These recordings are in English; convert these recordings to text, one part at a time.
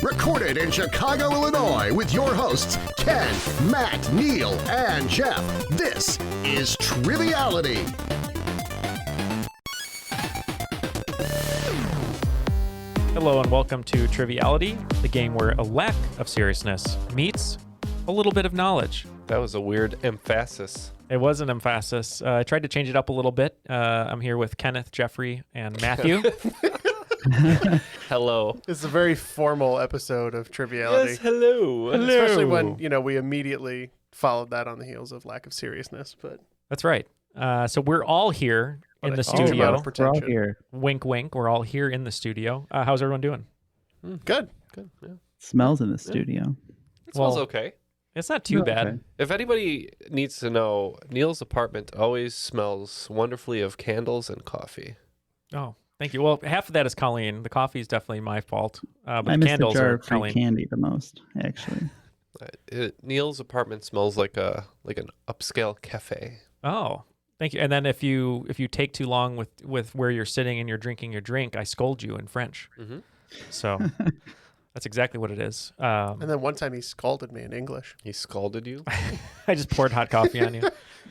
Recorded in Chicago, Illinois, with your hosts, Ken, Matt, Neal, and Jeff. This is Triviality. Hello and welcome to Triviality, the game where a lack of seriousness meets a little bit of knowledge. That was a weird emphasis. It was an emphasis. I tried to change it up a little bit. I'm here with Kenneth, Jeffrey, and Matthew. Hello. This is a very formal episode of Triviality. Yes, hello. Especially when, we immediately followed that on the heels of lack of seriousness. But That's right. So we're all here in the huge amount studio. of pretension. We're all here. Wink, wink. We're all here in the studio. How's everyone doing? Good. Yeah. Smells in the studio. It smells Well, okay. It's not too bad. Okay. If anybody needs to know, Neal's apartment always smells wonderfully of candles and coffee. Oh, thank you. Well, half of that is Colleen. The coffee is definitely my fault. But I the miss the candles jar are of free Colleen. candy the most, actually. Neal's apartment smells like an upscale cafe. Oh, thank you. And then if you take too long with where you're sitting and you're drinking your drink, I scold you in French. Mm-hmm. So that's exactly what it is. And then one time he scalded me in English. He scalded you? I just poured hot coffee on you,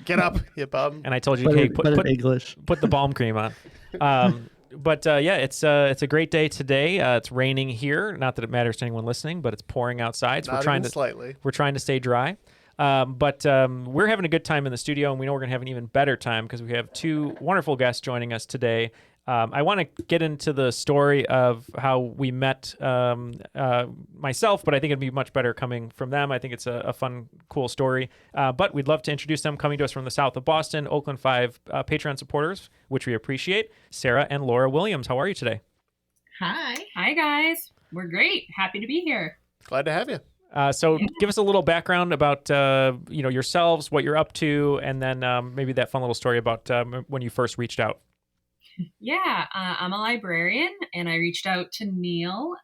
Get up, you bum. and I told you, But hey, in put English. the balm cream on. But yeah, it's a great day today. It's raining here. Not that it matters to anyone listening, but it's pouring outside. So Not we're trying even to slightly. stay dry. But we're having a good time in the studio, and we know we're going to have an even better time because we have two wonderful guests joining us today. I want to get into the story of how we met myself, but I think it'd be much better coming from them. I think it's a fun, cool story. But we'd love to introduce them, coming to us from the south of Boston, Oakland 5 Patreon supporters, which we appreciate. Sarah and Laura Williams, how are you today? Hi guys. We're great. Happy to be here. Glad to have you. So give us a little background about yourselves, what you're up to, and then maybe that fun little story about when you first reached out. Yeah, I'm a librarian, and I reached out to Neal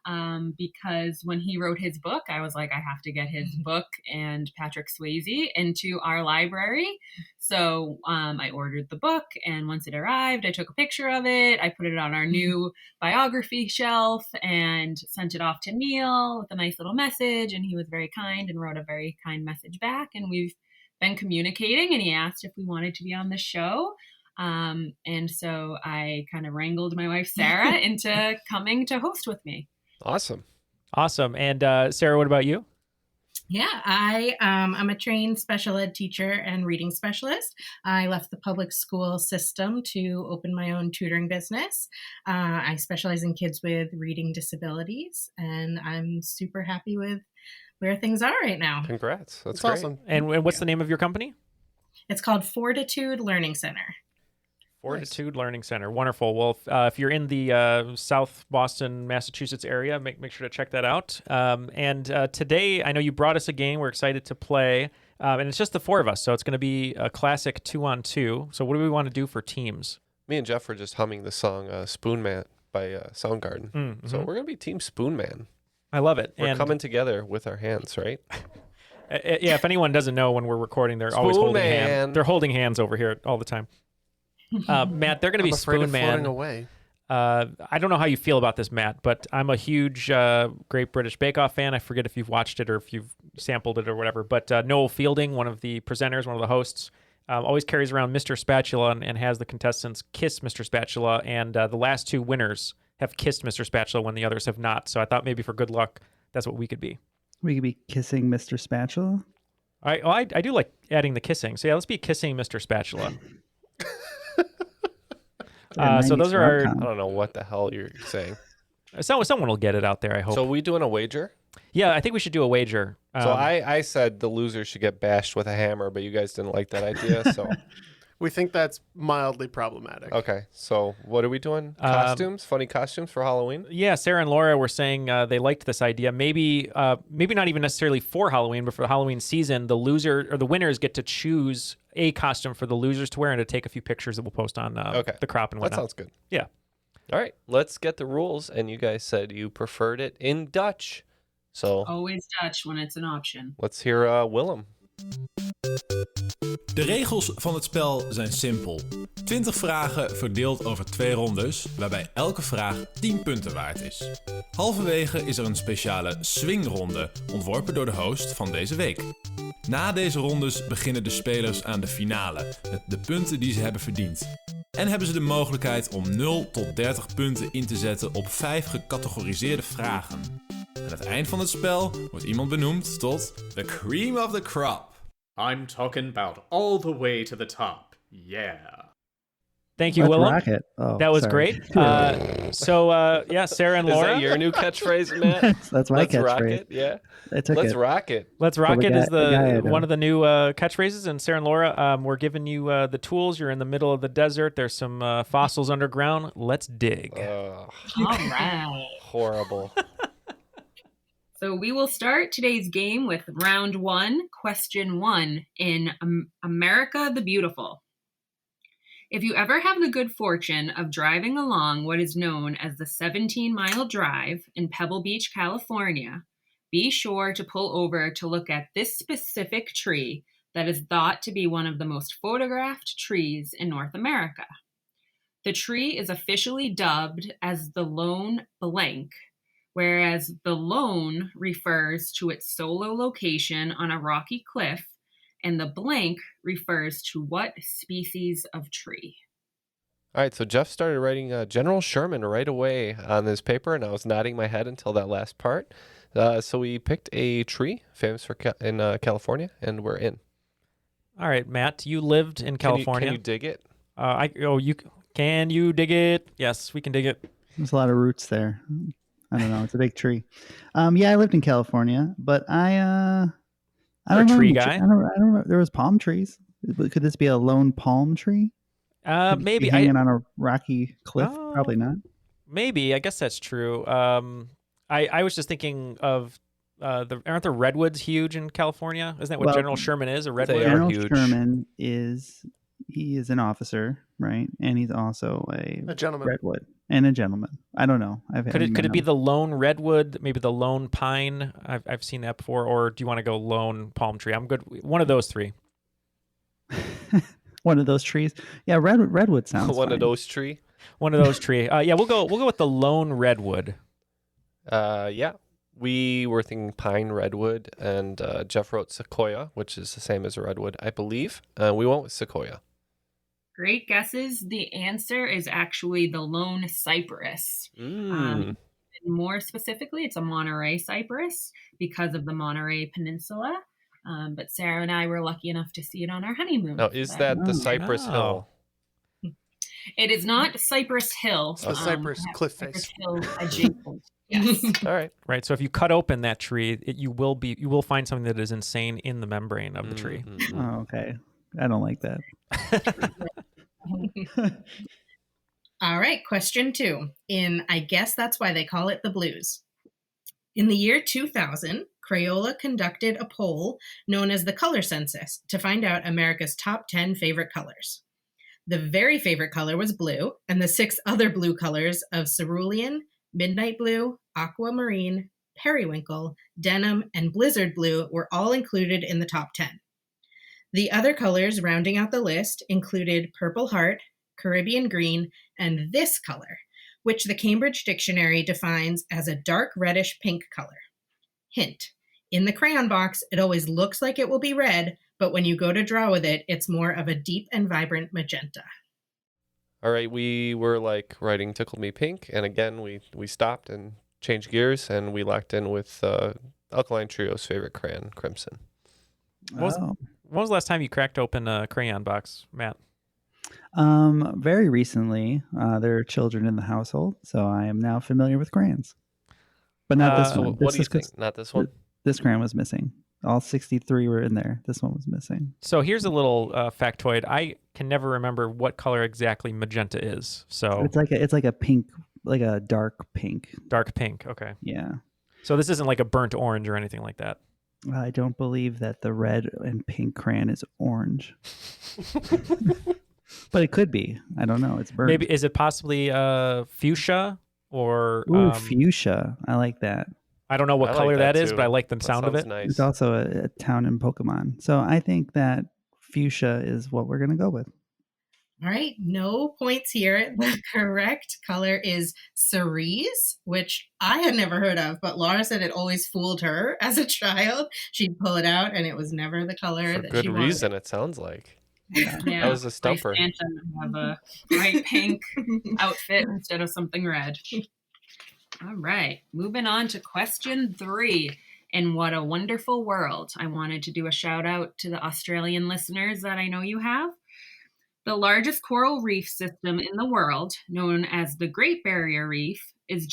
because when he wrote his book, I was like, I have to get his book and Patrick Swayze into our library. So I ordered the book, and once it arrived, I took a picture of it. I put it on our new biography shelf and sent it off to Neal with a nice little message, and he was very kind and wrote a very kind message back, and we've been communicating, and he asked if we wanted to be on the show. And so I kind of wrangled my wife, Sarah, into coming to host with me. Awesome. And Sarah, what about you? Yeah, I'm a trained special ed teacher and reading specialist. I left the public school system to open my own tutoring business. I specialize in kids with reading disabilities, and I'm super happy with where things are right now. Congrats. That's It's great. awesome. And what's the name of your company? It's called Fortitude Learning Center. Fortitude Learning Center. Wonderful. Well, if you're in the South Boston, Massachusetts area, make sure to check that out. And today, I know you brought us a game we're excited to play, and it's just the four of us, so it's going to be a classic 2-on-2. So what do we want to do for teams? Me and Jeff were just humming the song Spoon Man by Soundgarden. Mm-hmm. So we're going to be Team Spoon Man. I love it. We're And coming together with our hands, right? yeah, if anyone doesn't know, when we're recording, they're always Spoon holding hands. Man. They're holding hands over here all the time. Matt, they're going to be I'm afraid Spoon of floating Man. away. I don't know how you feel about this, Matt, but I'm a huge Great British Bake Off fan. I forget if you've watched it or if you've sampled it or whatever. But Noel Fielding, one of the presenters, one of the hosts, always carries around Mr. Spatula and has the contestants kiss Mr. Spatula. And the last two winners have kissed Mr. Spatula when the others have not. So I thought maybe for good luck, that's what we could be. We could be kissing Mr. Spatula. I do like adding the kissing. So yeah, let's be kissing Mr. Spatula. So those are our. I don't know what the hell you're saying. Someone will get it out there, I hope. So we doing a wager? Yeah, I think we should do a wager. So I said the loser should get bashed with a hammer, but you guys didn't like that idea. So We think that's mildly problematic. okay. So what are we doing? Costumes? Funny costumes for Halloween? Yeah, Sarah and Laura were saying they liked this idea. Maybe not even necessarily for Halloween, but for the Halloween season, the loser or the winners get to choose a costume for the losers to wear and to take a few pictures that we'll post on the crop and That whatnot. sounds good. Yeah. All right. Let's get the rules. And you guys said you preferred it in Dutch. So Always Dutch when it's an option. let's hear Willem. De regels van het spel zijn simpel. 20 vragen verdeeld over 2 rondes, waarbij elke vraag 10 punten waard is. Halverwege is er een speciale swingronde, ontworpen door de host van deze week. Na deze rondes beginnen de spelers aan de finale, met de punten die ze hebben verdiend. En hebben ze de mogelijkheid om 0 tot 30 punten in te zetten op 5 gecategoriseerde vragen. Aan het eind van het spel wordt iemand benoemd tot the cream of the crop. I'm talking about all the way to the top. Yeah. Thank you, Let's Willem. rock it. Oh, That was sorry. great. Yeah, Sarah and Is Laura. that your new catchphrase, Matt? That's my Let's rock catchphrase. it. Yeah. I took Let's it. rock it. Let's rock the it guy- is the guy I know. one of the new catchphrases. And Sarah and Laura, we're giving you the tools. You're in the middle of the desert. There's some fossils underground. Let's dig. All right. Horrible. So we will start today's game with round 1, question 1 in America the Beautiful. If you ever have the good fortune of driving along what is known as the 17-mile drive in Pebble Beach, California, be sure to pull over to look at this specific tree that is thought to be one of the most photographed trees in North America. The tree is officially dubbed as the lone blank, whereas the lone refers to its solo location on a rocky cliff, and the blank refers to what species of tree? All right, so Jeff started writing General Sherman right away on this paper, and I was nodding my head until that last part. So we picked a tree famous for in California, and we're in. All right, Matt, you lived in California. Can you dig it? Can you dig it? Yes, we can dig it. There's a lot of roots there. I don't know. It's a big tree. Yeah, I lived in California, but I You're a don't know. tree guy? I don't remember. There was palm trees. Could this be a lone palm tree? Could it Maybe be hanging on a rocky cliff. Oh. Probably not. Maybe. I guess that's true. I was just thinking of aren't the redwoods huge in California? Isn't that what Well, General Sherman is? A They redwood? are General huge. Sherman is an officer, right? And he's also A gentleman. redwood and a gentleman. I don't know. Could it be the lone redwood? Maybe the lone pine? I've seen that before. Or do you want to go lone palm tree? I'm good. One of those three. one of those trees? Yeah, redwood sounds One fine. of those tree. One of those tree. Yeah, we'll go with the lone redwood. Yeah. We were thinking pine, redwood, and Jeff wrote sequoia, which is the same as a redwood, I believe. We went with sequoia. Great guesses. The answer is actually the lone cypress. And more specifically, it's a Monterey cypress because of the Monterey Peninsula. But Sarah and I were lucky enough to see it on our honeymoon. Now, is that the Cypress Oh. Hill? It is not Cypress Hill. It's the Cypress cliff face. Cypress Hill adjacent. Yes. All right. Right. So if you cut open that tree, you will find something that is insane in the membrane of the tree. Oh, okay. I don't like that. All right, question 2. I guess that's why they call it the blues. In the year 2000, Crayola conducted a poll known as the Color Census to find out America's top 10 favorite colors. The very favorite color was blue, and the 6 other blue colors of cerulean, midnight blue, aquamarine, periwinkle, denim, and blizzard blue were all included in the top 10. The other colors rounding out the list included purple heart, Caribbean green, and this color, which the Cambridge Dictionary defines as a dark reddish pink color. Hint: in the crayon box, it always looks like it will be red, but when you go to draw with it, it's more of a deep and vibrant magenta. All right. We were like writing Tickle Me Pink. And again, we stopped and changed gears, and we locked in with Alkaline Trio's favorite crayon, Crimson. When was the last time you cracked open a crayon box, Matt? Very recently, there are children in the household, so I am now familiar with crayons. But not this So one. what do you think? Not this one? This crayon was missing. All 63 were in there. This one was missing. So here's a little factoid. I can never remember what color exactly magenta is. So It's like a pink, like a dark pink. dark pink. Okay. Yeah. So this isn't like a burnt orange or anything like that. I don't believe that the red and pink crayon is orange. But it could be. I don't know. It's burnt. Maybe is it possibly fuchsia or Ooh, fuchsia. I like that. I don't know what I like color that is, too. but I like the That sound of sounds it. Nice. It's also a town in Pokemon. So I think that fuchsia is what we're going to go with. All right, no points here. The correct color is cerise, which I had never heard of, but Laura said it always fooled her as a child. She'd pull it out, and it was never the color For that good she wanted. reason, it sounds like. Yeah. That was a stumper. My Santa have a bright pink outfit instead of something red. All right, moving on to question 3. In What a Wonderful World, I wanted to do a shout out to the Australian listeners that I know you have. The largest coral reef system in the world, known as the Great Barrier Reef, is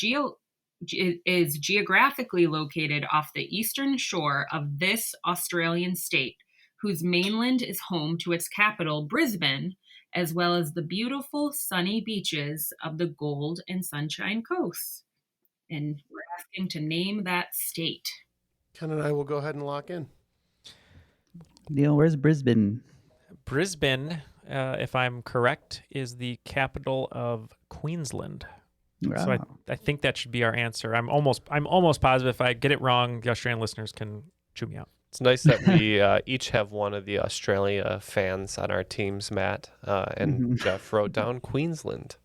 geographically located off the eastern shore of this Australian state, whose mainland is home to its capital, Brisbane, as well as the beautiful sunny beaches of the Gold and Sunshine Coast. And we're asking to name that state. Ken and I will go ahead and lock in. Neil, where's Brisbane? Brisbane, if I'm correct, is the capital of Queensland. Wow. So I think that should be our answer. I'm almost positive. If I get it wrong, the Australian listeners can chew me out. It's nice that we each have one of the Australia fans on our teams, Matt, and Jeff wrote down Queensland.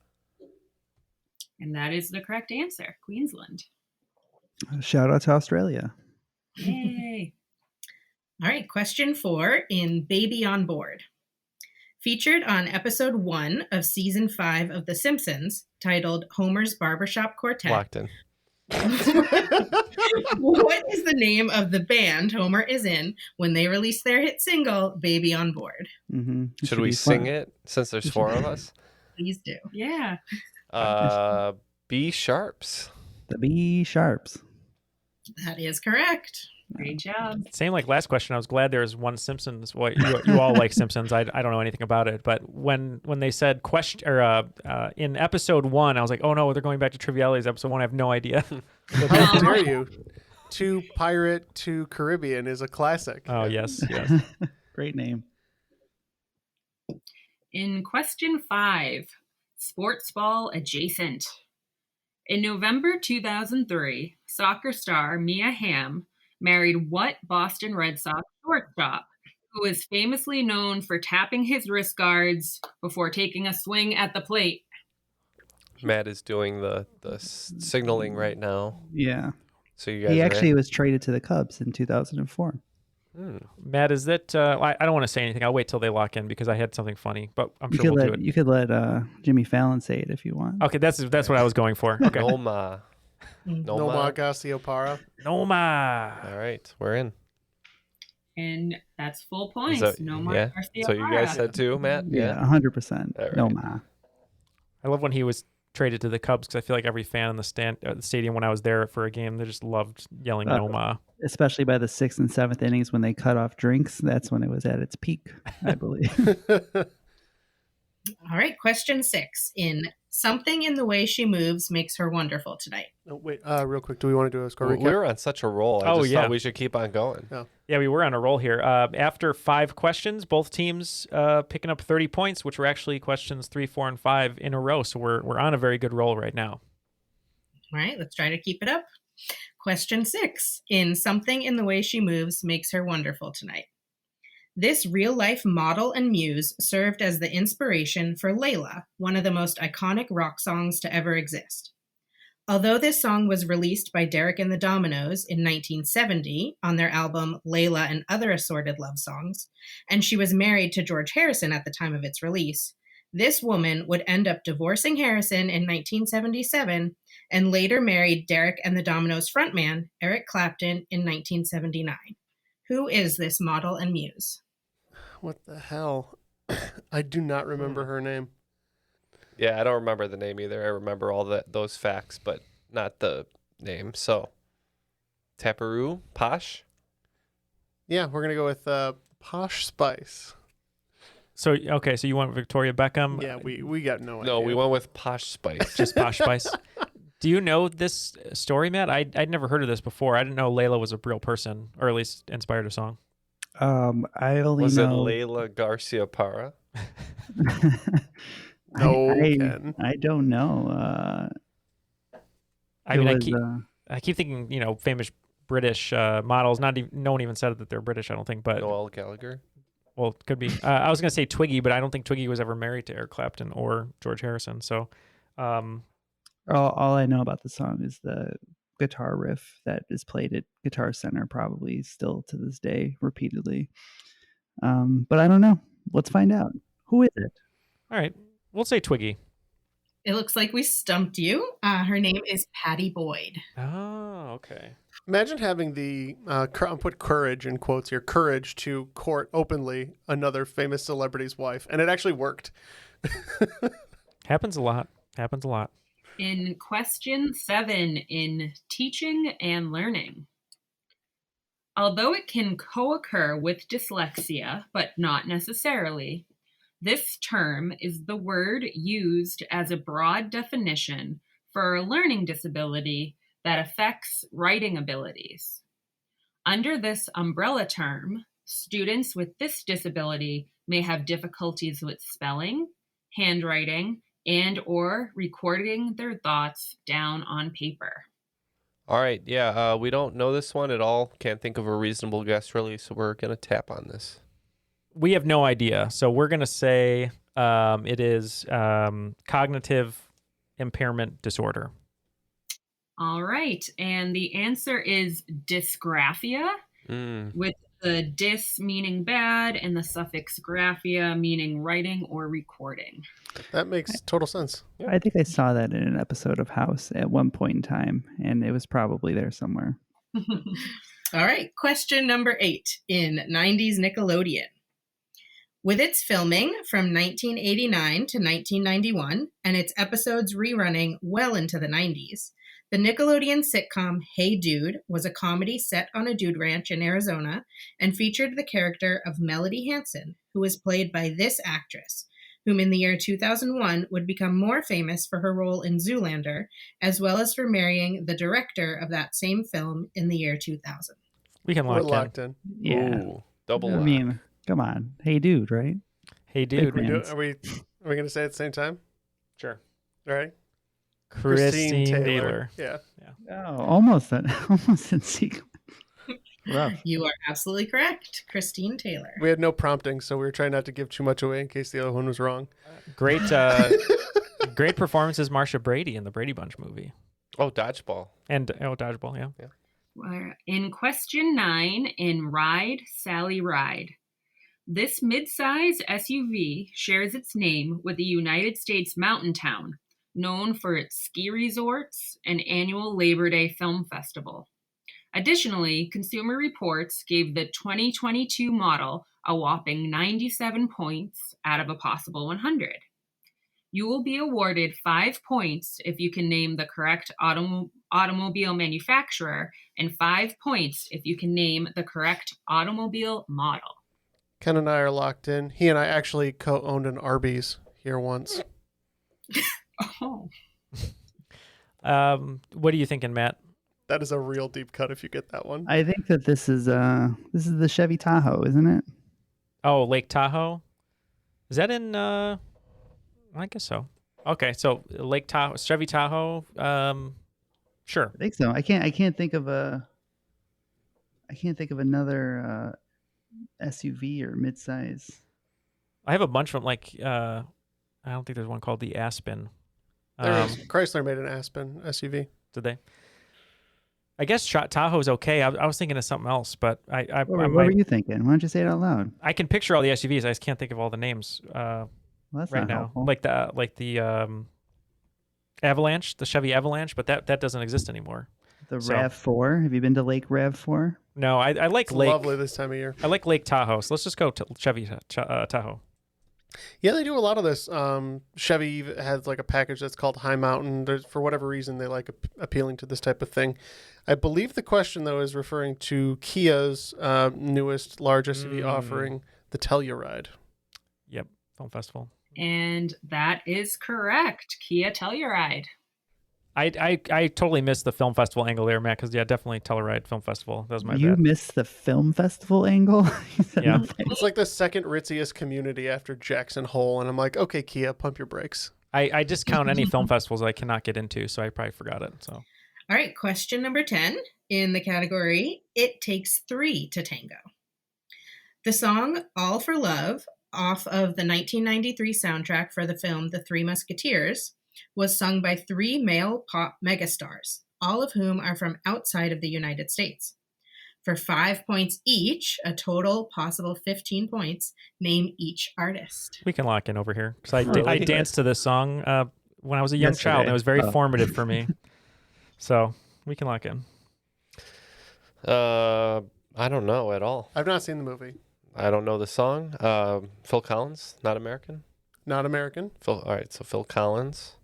And that is the correct answer, Queensland. Shout out to Australia. Yay. All right, question 4 in Baby on Board. Featured on episode 1 of season 5 of The Simpsons, titled Homer's Barbershop Quartet. Locked in. What is the name of the band Homer is in when they release their hit single, Baby on Board? Mm-hmm. Should we sing it since there's 4 of us? Please do. Yeah. B Sharps. The B Sharps. That is correct. Great job. Same like last question. I was glad there was one Simpsons. Well, you all like Simpsons. I don't know anything about it, but when they said question or in episode 1, I was like, oh no, they're going back to Triviality's episode 1. I have no idea. How dare you? To Pirate to Caribbean is a classic. Oh yes. Great name. In question 5, sports ball adjacent. In November 2003, soccer star Mia Hamm married what Boston Red Sox shortstop, who is famously known for tapping his wrist guards before taking a swing at the plate? Matt is doing the signaling right now. Yeah. So you guys He are actually in? was traded to the Cubs in 2004. Matt, is that? I don't want to say anything. I'll wait till they lock in because I had something funny, but I'm sure we'll do it. You could let Jimmy Fallon say it if you want. Okay, that's what I was going for. Okay. Noma. Noma Garciopara. Noma. All right, we're in. And that's full points. That, No more yeah. Garcia So you guys said too, Matt? Yeah, 100%. All right. No ma. I love when he was traded to the Cubs because I feel like every fan in the stadium when I was there for a game, they just loved yelling Noma. Especially by the 6th and 7th innings when they cut off drinks. That's when it was at its peak, I believe. All right, question 6 in Something in the Way She Moves Makes Her Wonderful Tonight. Oh, wait, real quick. Do we want to do a score recap? We were on such a roll. I just yeah. thought we should keep on going. Yeah, we were on a roll here. After 5 questions, both teams picking up 30 points, which were actually questions 3, 4, and 5 in a row. So we're on a very good roll right now. All right, let's try to keep it up. Question 6 in Something in the Way She Moves Makes Her Wonderful Tonight. This real-life model and muse served as the inspiration for Layla, one of the most iconic rock songs to ever exist. Although this song was released by Derek and the Dominoes in 1970 on their album Layla and Other Assorted Love Songs, and she was married to George Harrison at the time of its release, this woman would end up divorcing Harrison in 1977 and later married Derek and the Dominoes frontman, Eric Clapton, in 1979. Who is this model and muse? What the hell? I do not remember her name. Yeah, I don't remember the name either. I remember all those facts, but not the name. So, Taparoo, Posh? Yeah, we're going to go with Posh Spice. So, okay, so you want Victoria Beckham? Yeah, we got no idea. No, we went with Posh Spice. Just Posh Spice. Do you know this story, Matt? I'd never heard of this before. I didn't know Layla was a real person, or at least inspired a song. I only Was know. it Layla Garcia Parra? No, Ken. I don't know. I mean, I keep thinking, famous British models. No one even said that they're British, I don't think. But Noel Gallagher. well, it could be. I was going to say Twiggy, but I don't think Twiggy was ever married to Eric Clapton or George Harrison. So, All I know about the song is the guitar riff that is played at Guitar Center, probably still to this day, repeatedly. But I don't know. Let's find out. Who is it? all right, we'll say Twiggy. It looks like we stumped you. Her name is Patty Boyd. Oh, okay. Imagine having the, I'll put courage in quotes here, courage to court openly another famous celebrity's wife. And it actually worked. Happens a lot. In question 7 in teaching and learning. Although it can co-occur with dyslexia, but not necessarily, this term is the word used as a broad definition for a learning disability that affects writing abilities. Under this umbrella term, students with this disability may have difficulties with spelling, handwriting, and or recording their thoughts down on paper. All right. Yeah. We don't know this one at all. Can't think of a reasonable guess, really. So we're going to tap on this. We have no idea. So we're going to say it is cognitive impairment disorder. All right. And the answer is dysgraphia, with the dys meaning bad and the suffix graphia meaning writing or recording. That makes total sense. I think I saw that in an episode of House at one point in time, and it was probably there somewhere. All right. Question number 8 in 90s Nickelodeon. With its filming from 1989 to 1991 and its episodes rerunning well into the 90s, the Nickelodeon sitcom Hey Dude was a comedy set on a dude ranch in Arizona and featured the character of Melody Hansen, who was played by this actress, whom in the year 2001 would become more famous for her role in Zoolander, as well as for marrying the director of that same film in the year 2000. We can We're lock locked in. Yeah. Ooh, double I lock. mean, come on. Hey, dude, right? Hey, dude. Big Are we going to say it at the same time? Sure. All right. Christine Taylor. Yeah. Oh, almost in sequence. Rough. You are absolutely correct. Christine Taylor. We had no prompting, so we were trying not to give too much away in case the other one was wrong. Great performances, Marsha Brady in the Brady Bunch movie. Oh, dodgeball. And Dodgeball, yeah. In question 9 in Ride, Sally Ride. This mid-size SUV shares its name with a United States mountain town known for its ski resorts and annual Labor Day Film Festival. Additionally, Consumer Reports gave the 2022 model a whopping 97 points out of a possible 100. You will be awarded 5 points if you can name the correct automobile manufacturer and 5 points if you can name the correct automobile model. Ken and I are locked in. He and I actually co-owned an Arby's here once. Oh. What are you thinking, Matt? That is a real deep cut if you get that one. I think that this is the Chevy Tahoe, isn't it? Oh, Lake Tahoe. Is that in? I guess so. Okay, so Lake Tahoe, Chevy Tahoe. Sure. I think so. I can't think of another SUV or midsize. I have a bunch from I don't think there's one called the Aspen. There is. Chrysler made an Aspen SUV. Did they? I guess Tahoe's okay. I was thinking of something else, but What were you thinking? Why don't you say it out loud? I can picture all the SUVs. I just can't think of all the names Well, that's right not now. helpful. Like the Avalanche, the Chevy Avalanche, but that doesn't exist anymore. The RAV4. Have you been to Lake RAV4? No, I like It's Lake. lovely this time of year. I like Lake Tahoe. So let's just go to Chevy Tahoe. Yeah, they do a lot of this. Chevy has like a package that's called High Mountain. For whatever reason, they like appealing to this type of thing. I believe the question, though, is referring to Kia's newest large SUV offering, the Telluride. Yep, Film Festival. And that is correct. Kia Telluride. I totally missed the film festival angle there, Matt, because definitely Telluride Film Festival. That was my You bad. missed the film festival angle? You said Yeah. nothing. It's like the second ritziest community after Jackson Hole, and I'm like, okay, Kia, pump your brakes. I discount any film festivals I cannot get into, so I probably forgot it. So All right, question number 10 in the category, It Takes Three to Tango. The song All for Love, off of the 1993 soundtrack for the film The Three Musketeers, was sung by three male pop megastars, all of whom are from outside of the United States. For 5 points each, a total possible 15 points, name each artist. We can lock in over here because I Really? danced to this song when I was a young child, and it was very formative for me. So we can lock in. I don't know at all. I've not seen the movie. I don't know the song. Phil Collins, not American. Not American. All right, so Phil Collins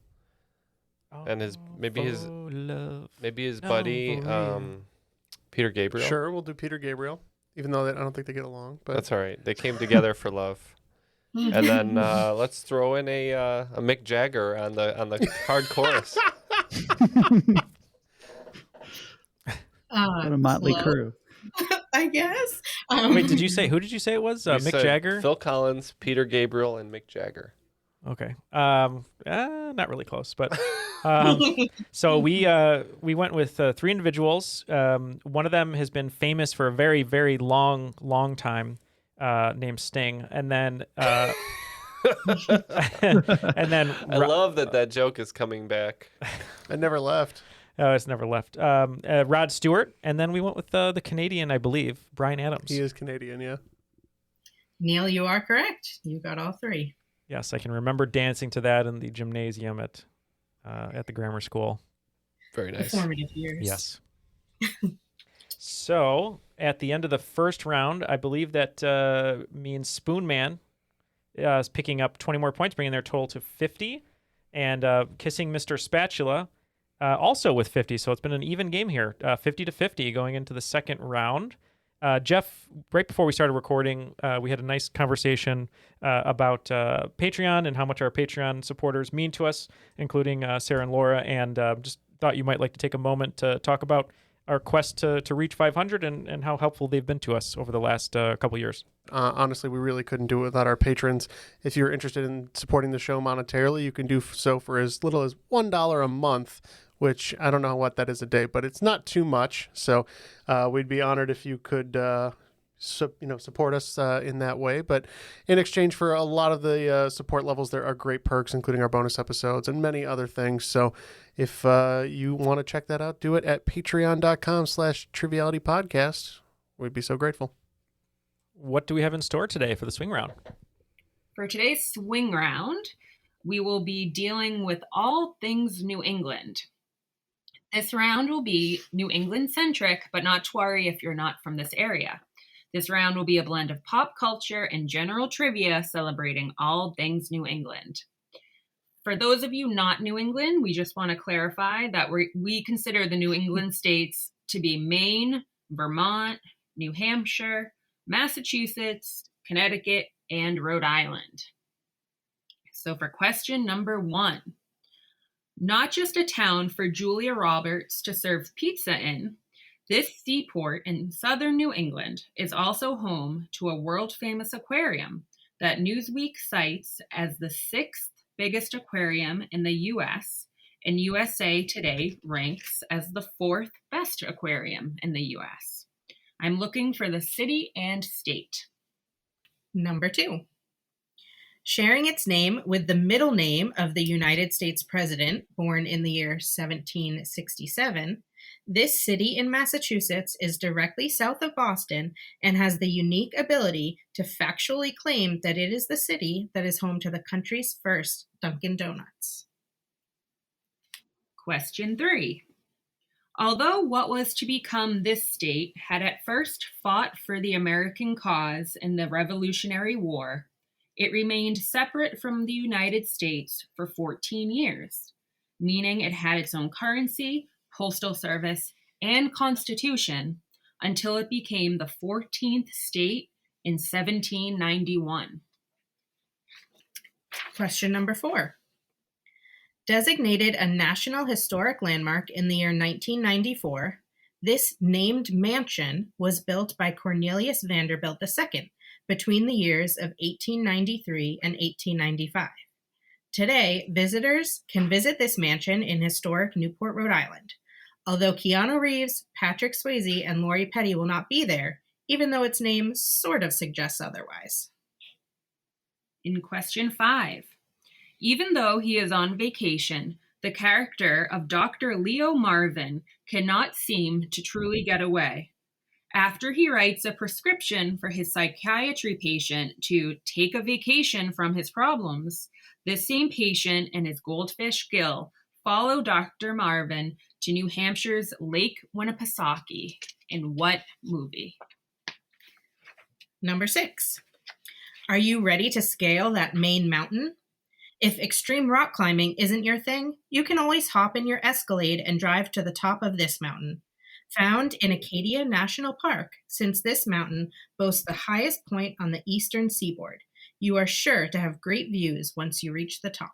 and his love. buddy Peter Gabriel. Sure, we'll do Peter Gabriel, even though I don't think they get along. But That's all right. They came together for love. And then let's throw in a Mick Jagger on the hard chorus. What a motley crew. I guess. Wait, who did you say it was? You Mick said Jagger? Phil Collins, Peter Gabriel, and Mick Jagger. Okay. Not really close, but so we went with three individuals. One of them has been famous for a very, very long time, named Sting, and then and then I love that joke is coming back. I never left. Oh, it's never left. Rod Stewart, and then we went with the Canadian, I believe, Bryan Adams. He is Canadian, yeah. Neil, you are correct. You got all three. Yes, I can remember dancing to that in the gymnasium at the grammar school. Very nice. The formative years. Yes. So at the end of the first round, I believe that means Spoon Man is picking up 20 more points, bringing their total to 50, and Kissing Mr. Spatula also with 50. So it's been an even game here, 50-50 going into the second round. Jeff, right before we started recording, we had a nice conversation about Patreon and how much our Patreon supporters mean to us, including Sarah and Laura, and just thought you might like to take a moment to talk about our quest to reach 500 and how helpful they've been to us over the last couple years. Honestly, we really couldn't do it without our patrons. If you're interested in supporting the show monetarily, you can do so for as little as $1 a month, which I don't know what that is a day, but it's not too much. So we'd be honored if you could support us in that way. But in exchange for a lot of the support levels, there are great perks, including our bonus episodes and many other things. So if you want to check that out, do it at patreon.com/trivialitypodcast. We'd be so grateful. What do we have in store today for the swing round? For today's swing round, we will be dealing with all things New England. This round will be New England centric, but not to worry if you're not from this area. This round will be a blend of pop culture and general trivia celebrating all things New England. For those of you not New England, we just want to clarify that we consider the New England states to be Maine, Vermont, New Hampshire, Massachusetts, Connecticut, and Rhode Island. So for question number 1, not just a town for Julia Roberts to serve pizza in, this seaport in southern New England is also home to a world-famous aquarium that Newsweek cites as the 6th biggest aquarium in the U.S., and USA Today ranks as the 4th best aquarium in the U.S. I'm looking for the city and state. Number 2. Sharing its name with the middle name of the United States president, born in the year 1767, this city in Massachusetts is directly south of Boston and has the unique ability to factually claim that it is the city that is home to the country's first Dunkin' Donuts. Question 3. Although what was to become this state had at first fought for the American cause in the Revolutionary War, it remained separate from the United States for 14 years, meaning it had its own currency, postal service, and constitution until it became the 14th state in 1791. Question number 4. Designated a National Historic Landmark in the year 1994, this named mansion was built by Cornelius Vanderbilt II between the years of 1893 and 1895. Today, visitors can visit this mansion in historic Newport, Rhode Island. Although Keanu Reeves, Patrick Swayze, and Lori Petty will not be there, even though its name sort of suggests otherwise. In question 5, even though he is on vacation, the character of Dr. Leo Marvin cannot seem to truly get away. After he writes a prescription for his psychiatry patient to take a vacation from his problems, this same patient and his goldfish Gil follow Dr. Marvin to New Hampshire's Lake Winnipesaukee. In what movie? Number 6. Are you ready to scale that Maine mountain? If extreme rock climbing isn't your thing, you can always hop in your Escalade and drive to the top of this mountain. Found in Acadia National Park, since this mountain boasts the highest point on the eastern seaboard, you are sure to have great views once you reach the top.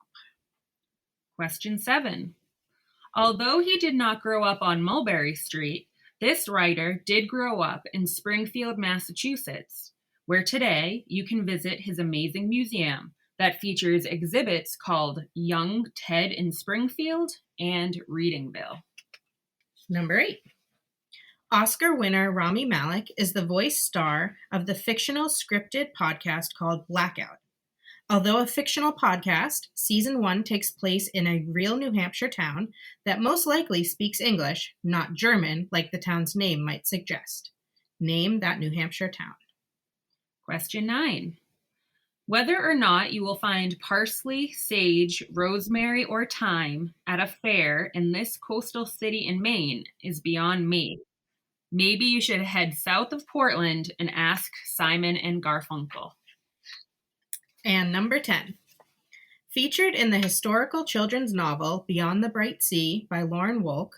Question 7. Although he did not grow up on Mulberry Street, this writer did grow up in Springfield, Massachusetts, where today you can visit his amazing museum that features exhibits called Young Ted in Springfield and Readingville. Number 8. Oscar winner Rami Malek is the voice star of the fictional scripted podcast called Blackout. Although a fictional podcast, season 1 takes place in a real New Hampshire town that most likely speaks English, not German, like the town's name might suggest. Name that New Hampshire town. Question 9. Whether or not you will find parsley, sage, rosemary, or thyme at a fair in this coastal city in Maine is beyond me. Maybe you should head south of Portland and ask Simon and Garfunkel. And number 10. Featured in the historical children's novel Beyond the Bright Sea by Lauren Wolk,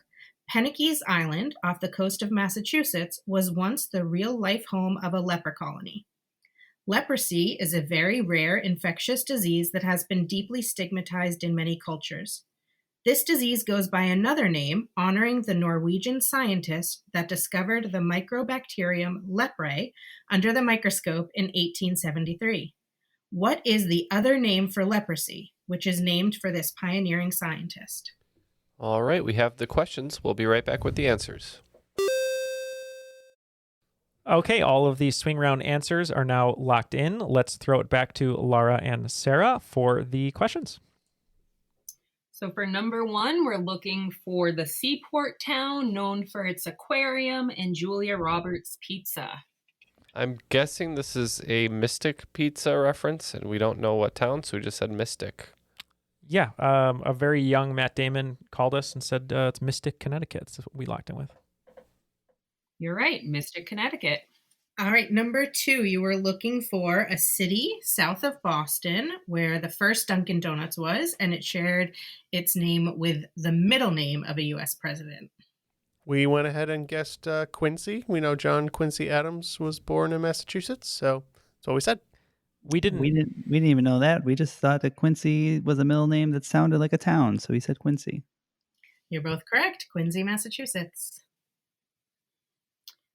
Penikese Island off the coast of Massachusetts was once the real-life home of a leper colony. Leprosy is a very rare infectious disease that has been deeply stigmatized in many cultures. This disease goes by another name, honoring the Norwegian scientist that discovered the microbacterium leprae under the microscope in 1873. What is the other name for leprosy, which is named for this pioneering scientist? All right, we have the questions. We'll be right back with the answers. Okay, all of these swing round answers are now locked in. Let's throw it back to Laura and Sarah for the questions. So for number 1, we're looking for the seaport town known for its aquarium and Julia Roberts pizza. I'm guessing this is a Mystic Pizza reference, and we don't know what town, so we just said Mystic. Yeah, a very young Matt Damon called us and said it's Mystic, Connecticut. That's what we locked in with. You're right, Mystic, Connecticut. All right, number 2, you were looking for a city south of Boston where the first Dunkin' Donuts was, and it shared its name with the middle name of a U.S. president. We went ahead and guessed Quincy. We know John Quincy Adams was born in Massachusetts, so that's what we said. We didn't even know that. We just thought that Quincy was a middle name that sounded like a town, so we said Quincy. You're both correct. Quincy, Massachusetts.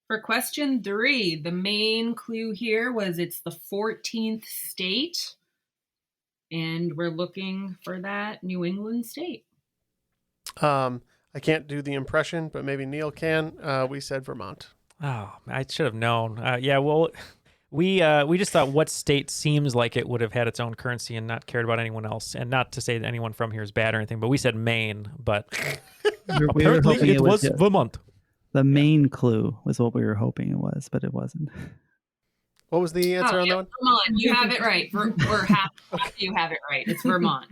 For question 3, the main clue here was it's the 14th state, and we're looking for that New England state. I can't do the impression, but maybe Neal can. We said Vermont. Oh, I should have known. Yeah, well, we just thought what state seems like it would have had its own currency and not cared about anyone else. And not to say that anyone from here is bad or anything, but we said Maine, but apparently it was Vermont. The main clue was what we were hoping it was, but it wasn't. What was the answer on that one? Vermont. You have it right. We're happy you have it right. It's Vermont.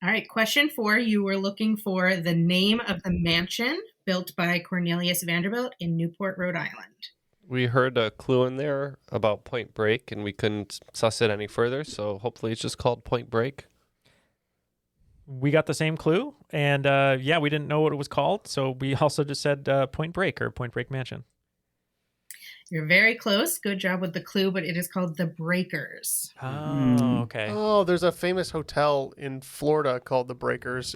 All right, question 4. You were looking for the name of the mansion built by Cornelius Vanderbilt in Newport, Rhode Island. We heard a clue in there about Point Break, and we couldn't suss it any further, so hopefully it's just called Point Break. We got the same clue, and yeah, we didn't know what it was called, so we also just said Point Break or Point Break Mansion. You're very close. Good job with the clue, but it is called The Breakers. Oh, okay. Oh, there's a famous hotel in Florida called The Breakers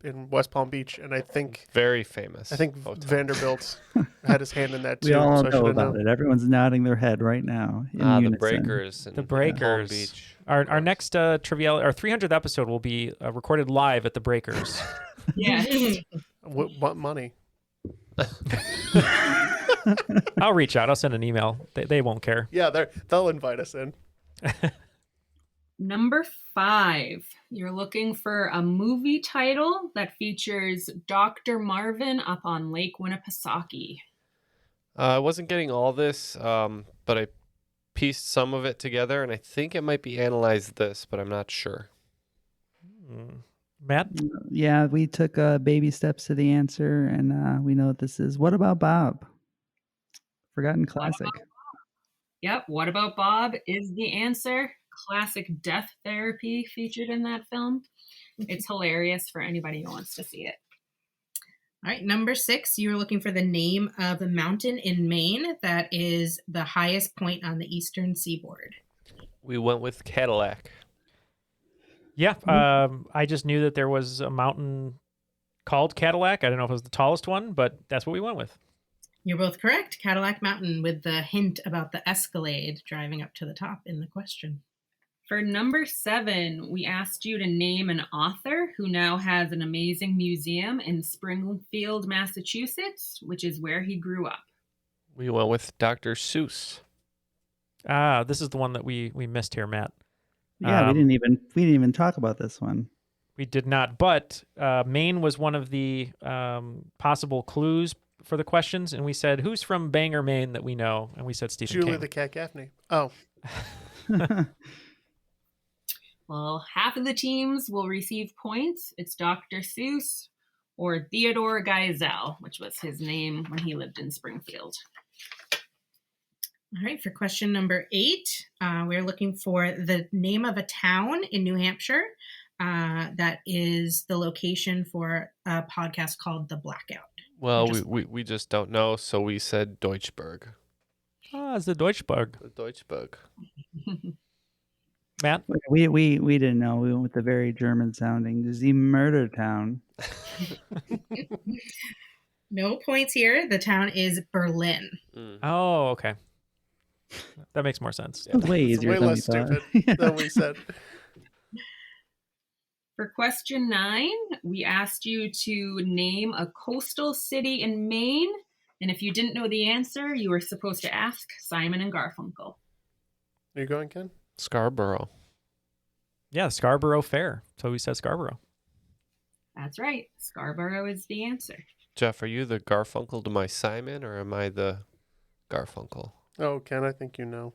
in West Palm Beach, and I think very famous. I think hotel. Vanderbilt had his hand in that too. We all so know about it. Everyone's nodding their head right now. The Breakers. The Breakers. Palm Beach. Our next Triviality, our 300th episode will be recorded live at The Breakers. Yes. What money? I'll reach out. I'll send an email. They won't care. Yeah, they'll invite us in. Number 5, you're looking for a movie title that features Dr. Marvin up on Lake Winnipesaukee. I wasn't getting all this, but I pieced some of it together, and I think it might be Analyze This, but I'm not sure. Matt? Yeah, we took baby steps to the answer, and we know what this is. What About Bob? Forgotten classic. Yep, What About Bob is the answer. Classic death therapy featured in that film. It's hilarious for anybody who wants to see it. All right, number 6, you were looking for the name of a mountain in Maine that is the highest point on the eastern seaboard. We went with Cadillac. Yeah, I just knew that there was a mountain called Cadillac. I don't know if it was the tallest one, but that's what we went with. You're both correct. Cadillac Mountain, with the hint about the Escalade driving up to the top in the question. For number 7, we asked you to name an author who now has an amazing museum in Springfield, Massachusetts, which is where he grew up. We went with Dr. Seuss. This is the one that we missed here, Matt. Yeah, we didn't even talk about this one. We did not, but Maine was one of the possible clues for the questions, and we said, who's from Bangor, Maine that we know? And we said Stephen Julie King. the Cat Gaffney. Oh. Well, half of the teams will receive points. It's Dr. Seuss or Theodore Geisel, which was his name when he lived in Springfield. All right, for question number 8, we're looking for the name of a town in New Hampshire that is the location for a podcast called The Blackout. Well, we just don't know, so we said Deutschburg. It's the Deutschburg. The Deutschburg. Matt? We didn't know. We went with the very German sounding Z Murder Town. No points here. The town is Berlin. Oh, okay. That makes more sense. It's way It's easier way than less we thought. stupid than we said. For question 9, we asked you to name a coastal city in Maine. And if you didn't know the answer, you were supposed to ask Simon and Garfunkel. Are you going, Ken? Scarborough. Yeah, Scarborough Fair. So we said Scarborough. That's right. Scarborough is the answer. Jeff, are you the Garfunkel to my Simon, or am I the Garfunkel? Oh, Ken, I think you know.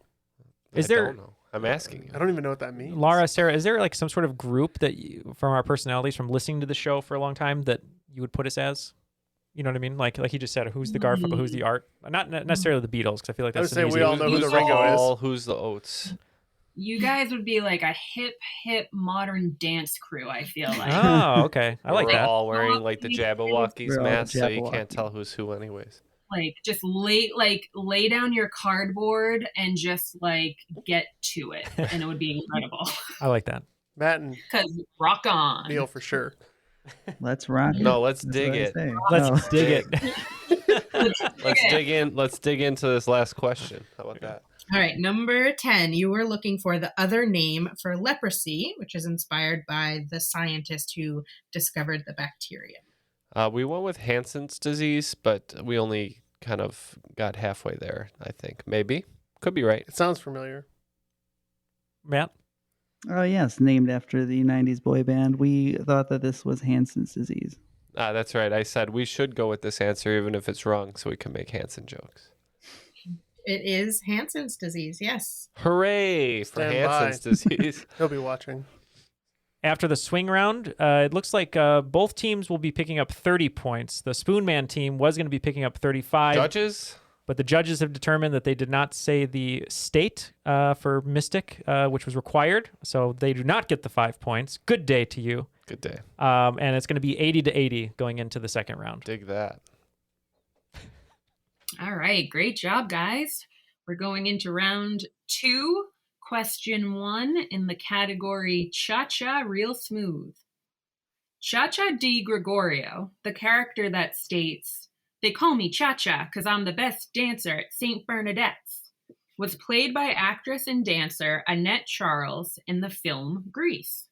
I there- don't know. I'm asking you. I don't even know what that means. Laura, Sarah, is there like some sort of group that from our personalities, from listening to the show for a long time, that you would put us as? You know what I mean? Like you just said, who's the Garfunkel, who's the Art? Not necessarily the Beatles, because I feel like I would that's say an we easy- all know who the Who's Ringo all, is. who's the Oates? You guys would be like a hip modern dance crew, I feel like. Oh, okay. I like We're that. all wearing like the Jabberwockies We're all masks, so you Jabberwocky. can't tell who's who anyways. Like just lay down your cardboard and just like get to it, and it would be incredible. I like that. Matt and Because rock on. Neil for sure. Let's rock. No, let's That's dig what I it. say. Let's No. dig it. Let's dig in. Let's dig into this last question. How about that? All right, number 10, you were looking for the other name for leprosy, which is inspired by the scientist who discovered the bacteria. We went with Hansen's disease, but we only kind of got halfway there, I think. Maybe. Could be right. It sounds familiar. Matt? Oh, yes, named after the 90s boy band. We thought that this was Hansen's disease. That's right. I said we should go with this answer even if it's wrong so we can make Hansen jokes. It is Hansen's disease, yes. Hooray for Stand by. Hansen's disease. He'll be watching. After the swing round, it looks like both teams will be picking up 30 points. The Spoon Man team was going to be picking up 35. Judges? But the judges have determined that they did not say the state for Mystic, which was required. So they do not get the 5 points. Good day to you. Good day. And it's going to be 80-80 going into the second round. Dig that. All right, great job, guys. We're going into round 2. Question 1 in the category Cha-Cha Real Smooth. Cha-Cha Di Gregorio, the character that states, "They call me Cha-Cha because I'm the best dancer at St. Bernadette's," was played by actress and dancer Annette Charles in the film Grease.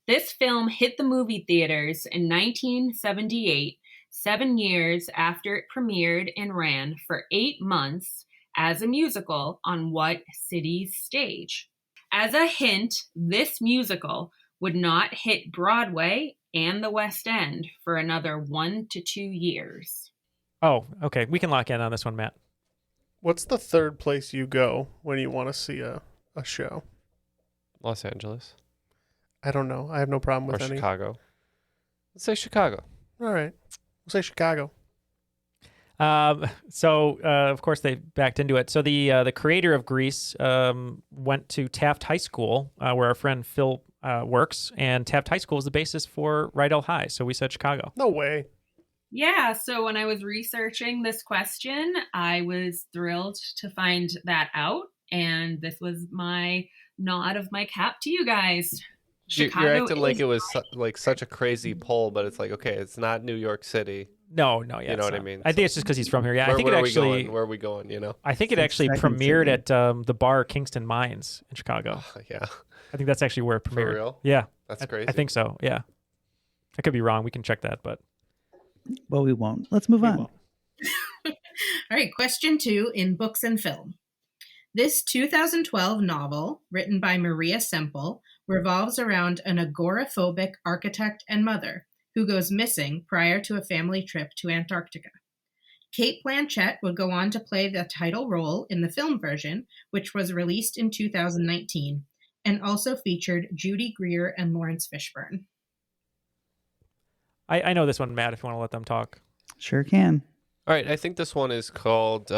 This film hit the movie theaters in 1978 7 years after it premiered and ran for 8 months as a musical on what city's stage? As a hint, this musical would not hit Broadway and the West End for another 1 to 2 years. Oh, okay. We can lock in on this one, Matt. What's the third place you go when you want to see a show? Los Angeles I don't know. I have no problem or with any. Chicago. Let's say Chicago. All right. We'll say Chicago. Of course, they backed into it. So the creator of Grease went to Taft High School, where our friend Phil works, and Taft High School is the basis for Rydell High. So we said Chicago. No way. Yeah, so when I was researching this question, I was thrilled to find that out. And this was my nod of my cap to you guys. You're acting like it was such a crazy poll, but it's like, okay, it's not New York City. No, yeah. You know what I mean? I think it's just because he's from here. Yeah, I think where it are we actually. going? Where are we going? You know? I think it actually Second premiered city. at the bar Kingston Mines in Chicago. Yeah. I think that's actually where it premiered. For real? Yeah, That's crazy. I think so. Yeah, I could be wrong. We can check that, but Well, we won't. Let's move on. won't. All right, question 2 in books and film. This 2012 novel, written by Maria Semple, revolves around an agoraphobic architect and mother who goes missing prior to a family trip to Antarctica. Kate Blanchett would go on to play the title role in the film version, which was released in 2019, and also featured Judy Greer and Lawrence Fishburne. I know this one, Matt. If you want to let them talk. Sure can. All right. I think this one is called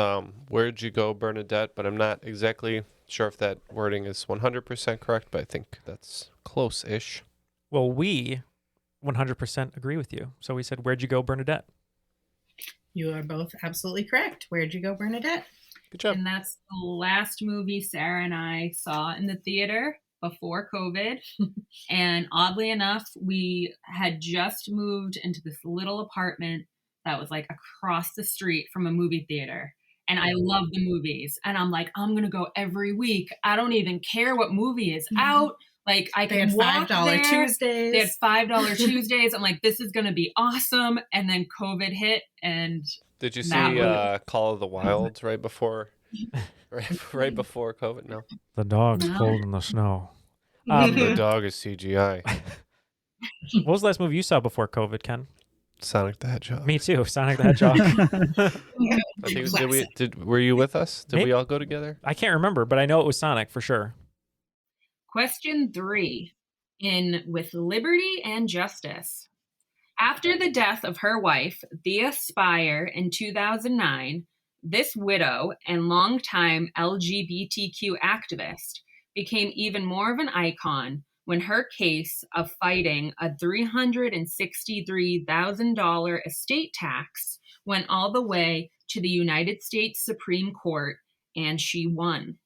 Where'd You Go, Bernadette? But I'm not exactly sure if that wording is 100% correct, but I think that's close-ish. Well, we 100% agree with you. So we said, "Where'd you go, Bernadette?" You are both absolutely correct. Where'd you go, Bernadette? Good job. And that's the last movie Sarah and I saw in the theater before COVID. And oddly enough, we had just moved into this little apartment that was like across the street from a movie theater. And I love the movies. And I'm like, I'm going to go every week. I don't even care what movie is out. Like, I They can had walk $5 there. Tuesdays. They had $5 Tuesdays. I'm like, this is going to be awesome. And then COVID hit, and Did you see That Call of the Wilds right before right before COVID? No. The dog's No. cold in the snow. The dog is CGI. What was the last movie you saw before COVID, Ken? Sonic the Hedgehog. Me too. Sonic the Hedgehog. I think were you with us? Did we Maybe. all go together? I can't remember, but I know it was Sonic for sure. Question 3 in With Liberty and Justice. After the death of her wife, Thea Spire, in 2009, this widow and longtime LGBTQ activist became even more of an icon when her case of fighting a $363,000 estate tax went all the way to the United States Supreme Court, and she won.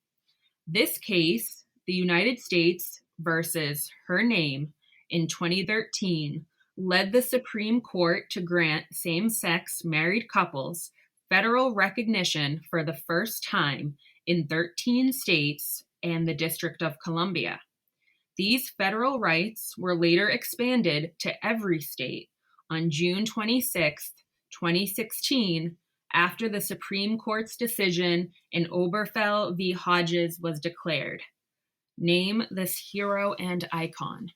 This case, the United States versus her name, in 2013, led the Supreme Court to grant same-sex married couples federal recognition for the first time in 13 states and the District of Columbia. These federal rights were later expanded to every state on June 26, 2016, after the Supreme Court's decision in Obergefell v. Hodges was declared. Name this hero and icon.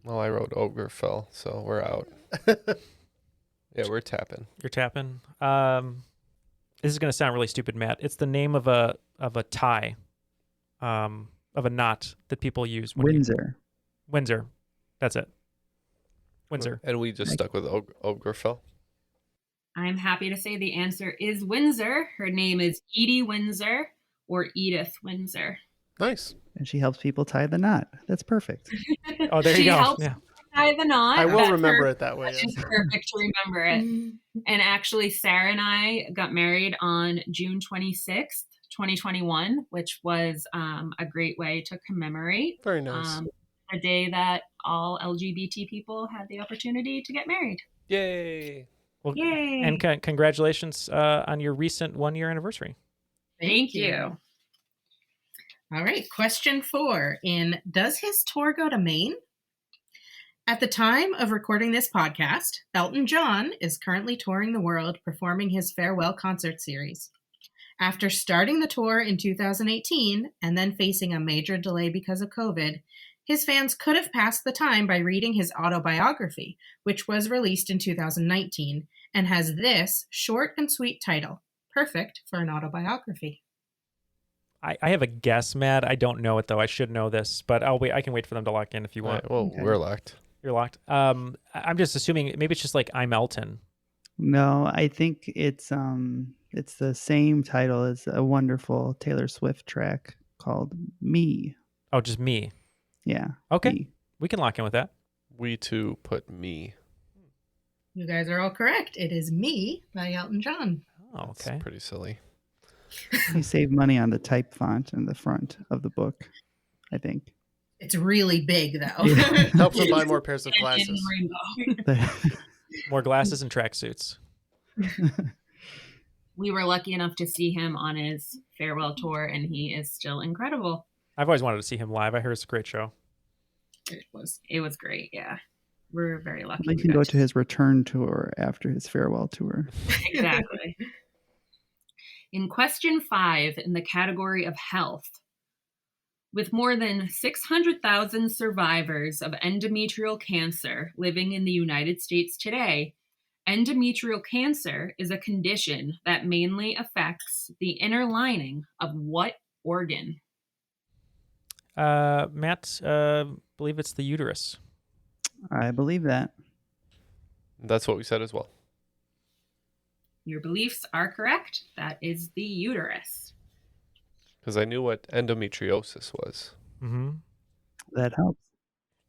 Well, I wrote Obergefell, so we're out. Yeah, we're tapping. You're tapping. This is going to sound really stupid, Matt. It's the name of a tie, of a knot that people use. Windsor. Windsor. That's it. Windsor. And we just stuck with Obergefell. I'm happy to say the answer is Windsor. Her name is Edie Windsor or Edith Windsor. Nice. And she helps people tie the knot. That's perfect. Oh, there you She go. helps Yeah. tie the knot. I will That's remember her- it that way. It's yes. perfect to remember it. And actually, Sarah and I got married on June 26th, 2021, which was a great way to commemorate Very nice. the day that all LGBT people had the opportunity to get married. Yay! Well, Yay! and congratulations on your recent 1-year anniversary. Thank you. All right, question 4 in Does His Tour Go to Maine? At the time of recording this podcast, Elton John is currently touring the world performing his farewell concert series. After starting the tour in 2018 and then facing a major delay because of COVID, his fans could have passed the time by reading his autobiography, which was released in 2019 and has this short and sweet title, perfect for an autobiography. I have a guess, Matt. I don't know it, though. I should know this, but I'll wait. I can wait for them to lock in if you want. All right, well, we're locked. You're locked. I'm just assuming maybe it's just like I'm Elton. No, I think it's the same title as a wonderful Taylor Swift track called Me. Oh, just Me. Yeah. Okay. Me. We can lock in with that. We too put Me. You guys are all correct. It is Me by Elton John. Oh, okay. That's pretty silly. You save money on the type font in the front of the book, I think. It's really big, though. Yeah. Helps them buy more pairs of glasses. More glasses and tracksuits. We were lucky enough to see him on his farewell tour, and he is still incredible. I've always wanted to see him live. I heard it's a great show. It was great, yeah. We're very lucky. We can go to his return tour after his farewell tour. Exactly. In question 5, in the category of health, with more than 600,000 survivors of endometrial cancer living in the United States today, endometrial cancer is a condition that mainly affects the inner lining of what organ? Matt, believe it's the uterus. I believe that. That's what we said as well. Your beliefs are correct. That is the uterus. Because I knew what endometriosis was. Mm-hmm. That helps.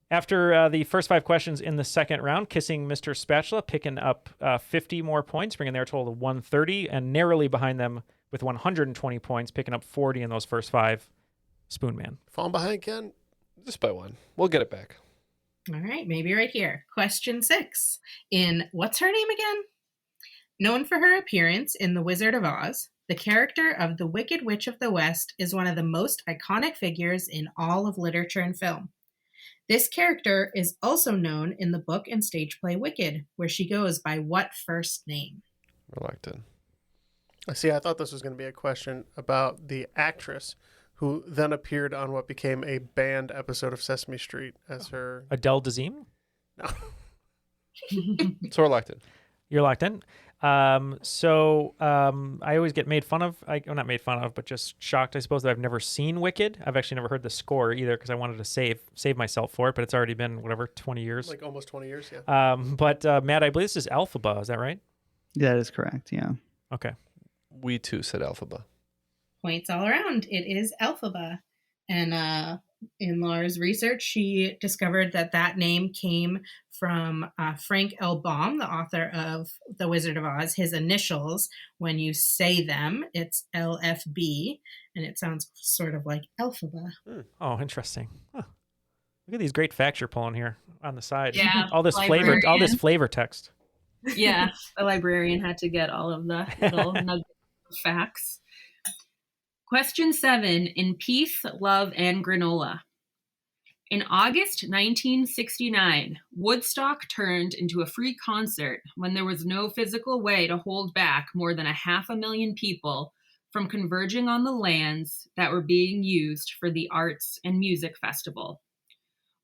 After the first 5 questions in the second round, Kissing Mr. Spatula picking up 50 more points, bringing their total to 130, and narrowly behind them with 120 points, picking up 40 in those first 5, Spoon Man. Falling behind, Ken? Just by 1. We'll get it back. All right, maybe right here. Question 6. In what's her name again? Known for her appearance in The Wizard of Oz, the character of the Wicked Witch of the West is one of the most iconic figures in all of literature and film. This character is also known in the book and stage play Wicked, where she goes by what first name? Reluctant. See, I thought this was going to be a question about the actress who then appeared on what became a banned episode of Sesame Street as her... Adele Dazeem? No. So we're locked in. You're locked in. I always get made fun of. I'm not made fun of, but just shocked, I suppose, that I've never seen Wicked. I've actually never heard the score either because I wanted to save myself for it, but it's already been, 20 years. Like almost 20 years, yeah. But Matt, I believe this is Alphaba. Is that right? That is correct, yeah. Okay. We too said Alphaba. Points all around. It is Elphaba. And in Laura's research, she discovered that name came from Frank L. Baum, the author of The Wizard of Oz. His initials, when you say them, it's LFB, and it sounds sort of like Elphaba. Oh, interesting. Huh. Look at these great facts you're pulling here on the side. Yeah, all this flavor text. Yeah, the librarian had to get all of the little nuggets of facts. Question 7, in Peace, Love, and Granola. In August 1969, Woodstock turned into a free concert when there was no physical way to hold back more than 500,000 people from converging on the lands that were being used for the arts and music festival.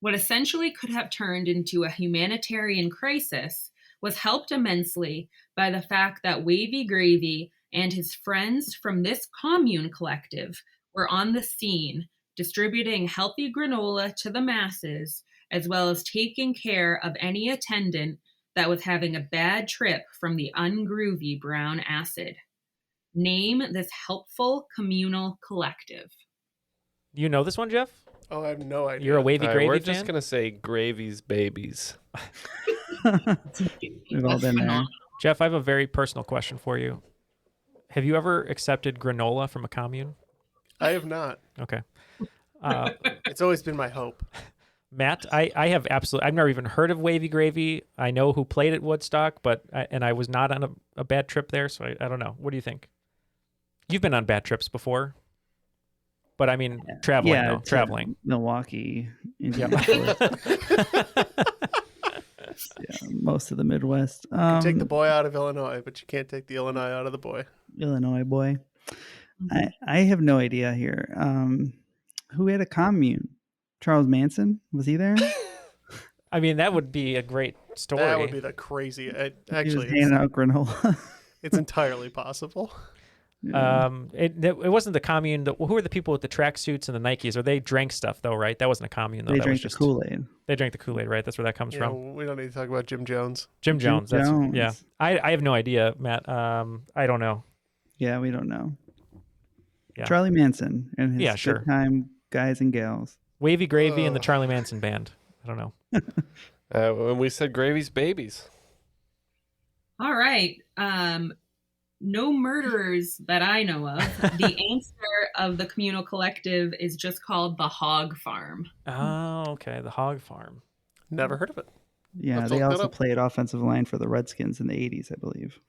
What essentially could have turned into a humanitarian crisis was helped immensely by the fact that Wavy Gravy and his friends from this commune collective were on the scene, distributing healthy granola to the masses, as well as taking care of any attendant that was having a bad trip from the ungroovy brown acid. Name this helpful communal collective. You know this one, Jeff? Oh, I have no idea. You're a Wavy Gravy we're fan? just going to say Gravy's Babies. We've all been there. Jeff, I have a very personal question for you. Have you ever accepted granola from a commune? I have not. Okay. It's always been my hope. Matt, I have absolutely, I've never even heard of Wavy Gravy. I know who played at Woodstock, but I was not on a bad trip there, so I don't know. What do you think? You've been on bad trips before, but I mean, traveling. Yeah, Traveling. Milwaukee. Yeah. most of the Midwest. You can take the boy out of Illinois, but you can't take the Illinois out of the boy. Illinois boy. I have no idea here. Who had a commune? Charles Manson? Was he there? I mean, that would be a great story. That would be the crazy. He was Actually, handing out granola. it's entirely possible. It wasn't the commune. Who were the people with the tracksuits and the Nikes? Or they drank stuff though, right? That wasn't a commune though. They That drank was the just Kool-Aid. They drank the Kool-Aid, right? That's where that comes You from. know, we don't need to talk about Jim Jones. Jim Jones. Jones. Yeah. I have no idea, Matt. I don't know. Yeah, we don't know. Yeah. Charlie Manson and his sure. good time guys and gals. Wavy Gravy and the Charlie Manson Band. I don't know. When we said Gravy's babies. All right. No murderers that I know of. The answer of the communal collective is just called the Hog Farm. Oh, okay. The Hog Farm. Never heard of it. Yeah, Let's they look that also up. played offensive line for the Redskins in the 80s, I believe.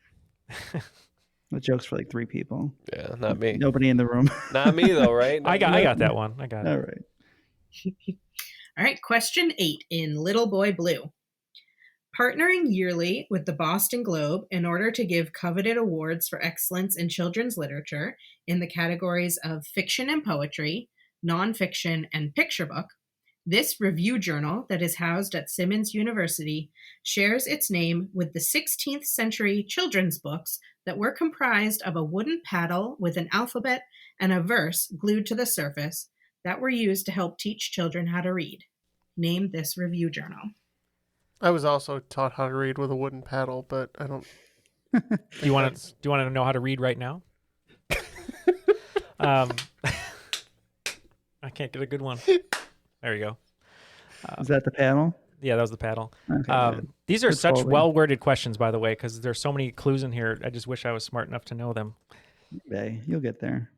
The joke's for like 3 people. Yeah, not me. Nobody in the room. Not me though, right? I got that one. I got it. All right. All right, question 8 in Little Boy Blue. Partnering yearly with the Boston Globe in order to give coveted awards for excellence in children's literature in the categories of fiction and poetry, nonfiction, and picture book, this review journal that is housed at Simmons University shares its name with the 16th century children's books that were comprised of a wooden paddle with an alphabet and a verse glued to the surface that were used to help teach children how to read. Name this review journal. I was also taught how to read with a wooden paddle, but I don't. Do you want to know how to read right now? I can't get a good one. There you go. Is that the panel? Yeah, that was the paddle. Okay, These are Good such folding. well-worded questions, by the way, because there's so many clues in here. I just wish I was smart enough to know them. Okay, you'll get there.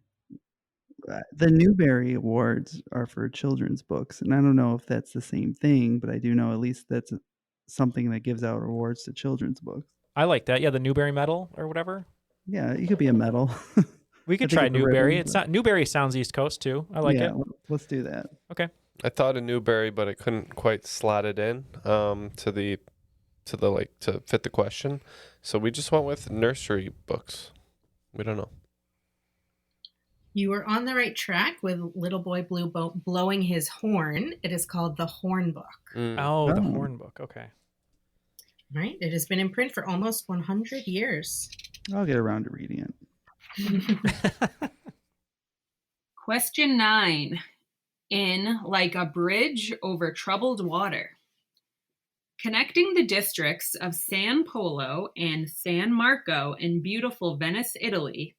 The Newbery Awards are for children's books, and I don't know if that's the same thing, but I do know at least that's something that gives out awards to children's books. I like that. Yeah, the Newbery Medal or whatever. Yeah, it could be a medal. We could I think try it's a Newbery. ribbon, It's but- not Newbery sounds East Coast too. I like it. Let's do that. Okay. I thought of Newberry, but I couldn't quite slot it in to fit the question. So we just went with nursery books. We don't know. You are on the right track with Little Boy Blue blowing his horn. It is called The Horn Book. Oh, the Horn Book. Okay. All right. It has been in print for almost 100 years. I'll get around to reading it. Question 9. In Like a Bridge Over Troubled Water. Connecting the districts of San Polo and San Marco in beautiful Venice, Italy,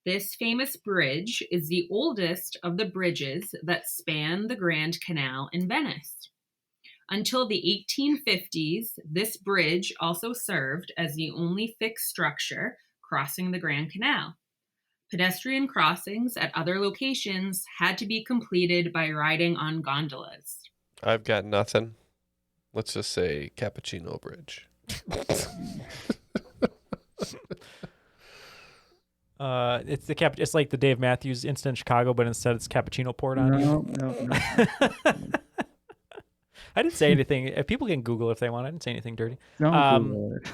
this famous bridge is the oldest of the bridges that span the Grand Canal in Venice. Until the 1850s, this bridge also served as the only fixed structure crossing the Grand Canal. Pedestrian crossings at other locations had to be completed by riding on gondolas. I've got nothing. Let's just say Cappuccino Bridge. It's like the Dave Matthews incident in Chicago, but instead it's cappuccino poured on you. No. I didn't say anything. If people can Google if they want. I didn't say anything dirty. Don't Google it.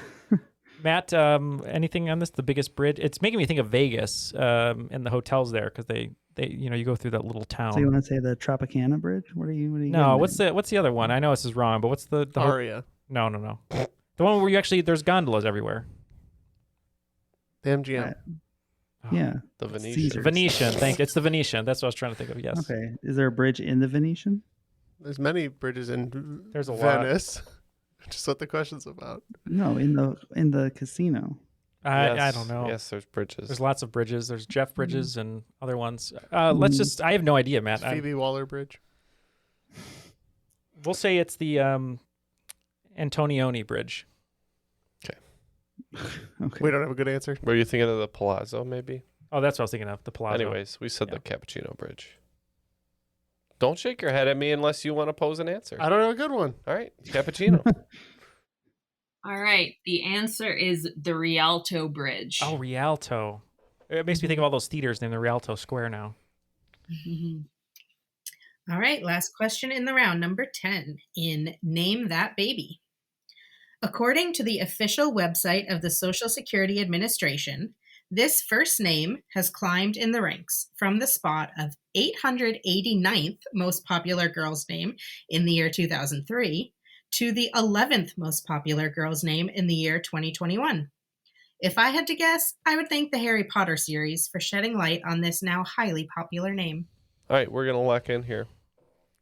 Matt, anything on this? The biggest bridge? It's making me think of Vegas and the hotels there because they you go through that little town. So you want to say the Tropicana Bridge? What are you? No, what's the other one? I know this is wrong, but what's the Aria. No. The one where you actually there's gondolas everywhere. The MGM. Yeah. The Venetian. Caesars. Venetian. Thank you. It's the Venetian. That's what I was trying to think of. Yes. Okay. Is there a bridge in the Venetian? There's many bridges in There's a lot. Venice. Just what the question's about. No, in the casino. I don't know. Yes, there's bridges. There's lots of bridges. There's Jeff Bridges and other ones. Let's just. I have no idea, Matt. Phoebe Waller Bridge. We'll say it's the Antonioni Bridge. Okay. We don't have a good answer. Were you thinking of the Palazzo, maybe? Oh, that's what I was thinking of. The Palazzo. Anyways, we said the Cappuccino Bridge. Don't shake your head at me unless you want to pose an answer. I don't know a good one. All right, Cappuccino. All right. The answer is the Rialto Bridge. Oh, Rialto. It makes me think of all those theaters named the Rialto Square now. All right, last question in the round, number 10, in Name That Baby. According to the official website of the Social Security Administration, this first name has climbed in the ranks from the spot of 889th most popular girl's name in the year 2003 to the 11th most popular girl's name in the year 2021. If I had to guess, I would thank the Harry Potter series for shedding light on this now highly popular name. All right, we're going to lock in here.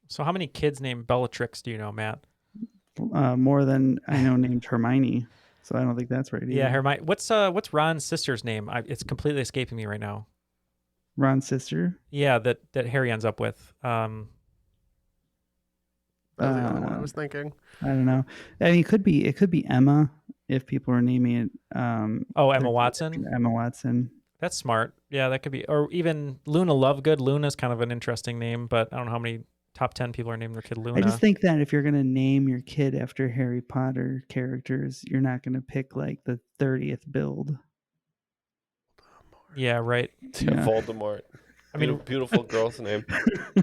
So how many kids named Bellatrix do you know, Matt? More than I know named Hermione. So I don't think that's right either. Yeah, Hermione. What's Ron's sister's name? It's completely escaping me right now. Ron's sister? Yeah, that Harry ends up with. That was the other one I was thinking. I don't know. I mean, it could be Emma if people are naming it. Emma Watson. Emma Watson. That's smart. Yeah, that could be. Or even Luna Lovegood. Luna's kind of an interesting name, but I don't know how many top 10 people are naming their kid Luna. I just think that if you're going to name your kid after Harry Potter characters, you're not going to pick like the 30th build. Yeah, right. Yeah. Voldemort. I mean, beautiful girl's name.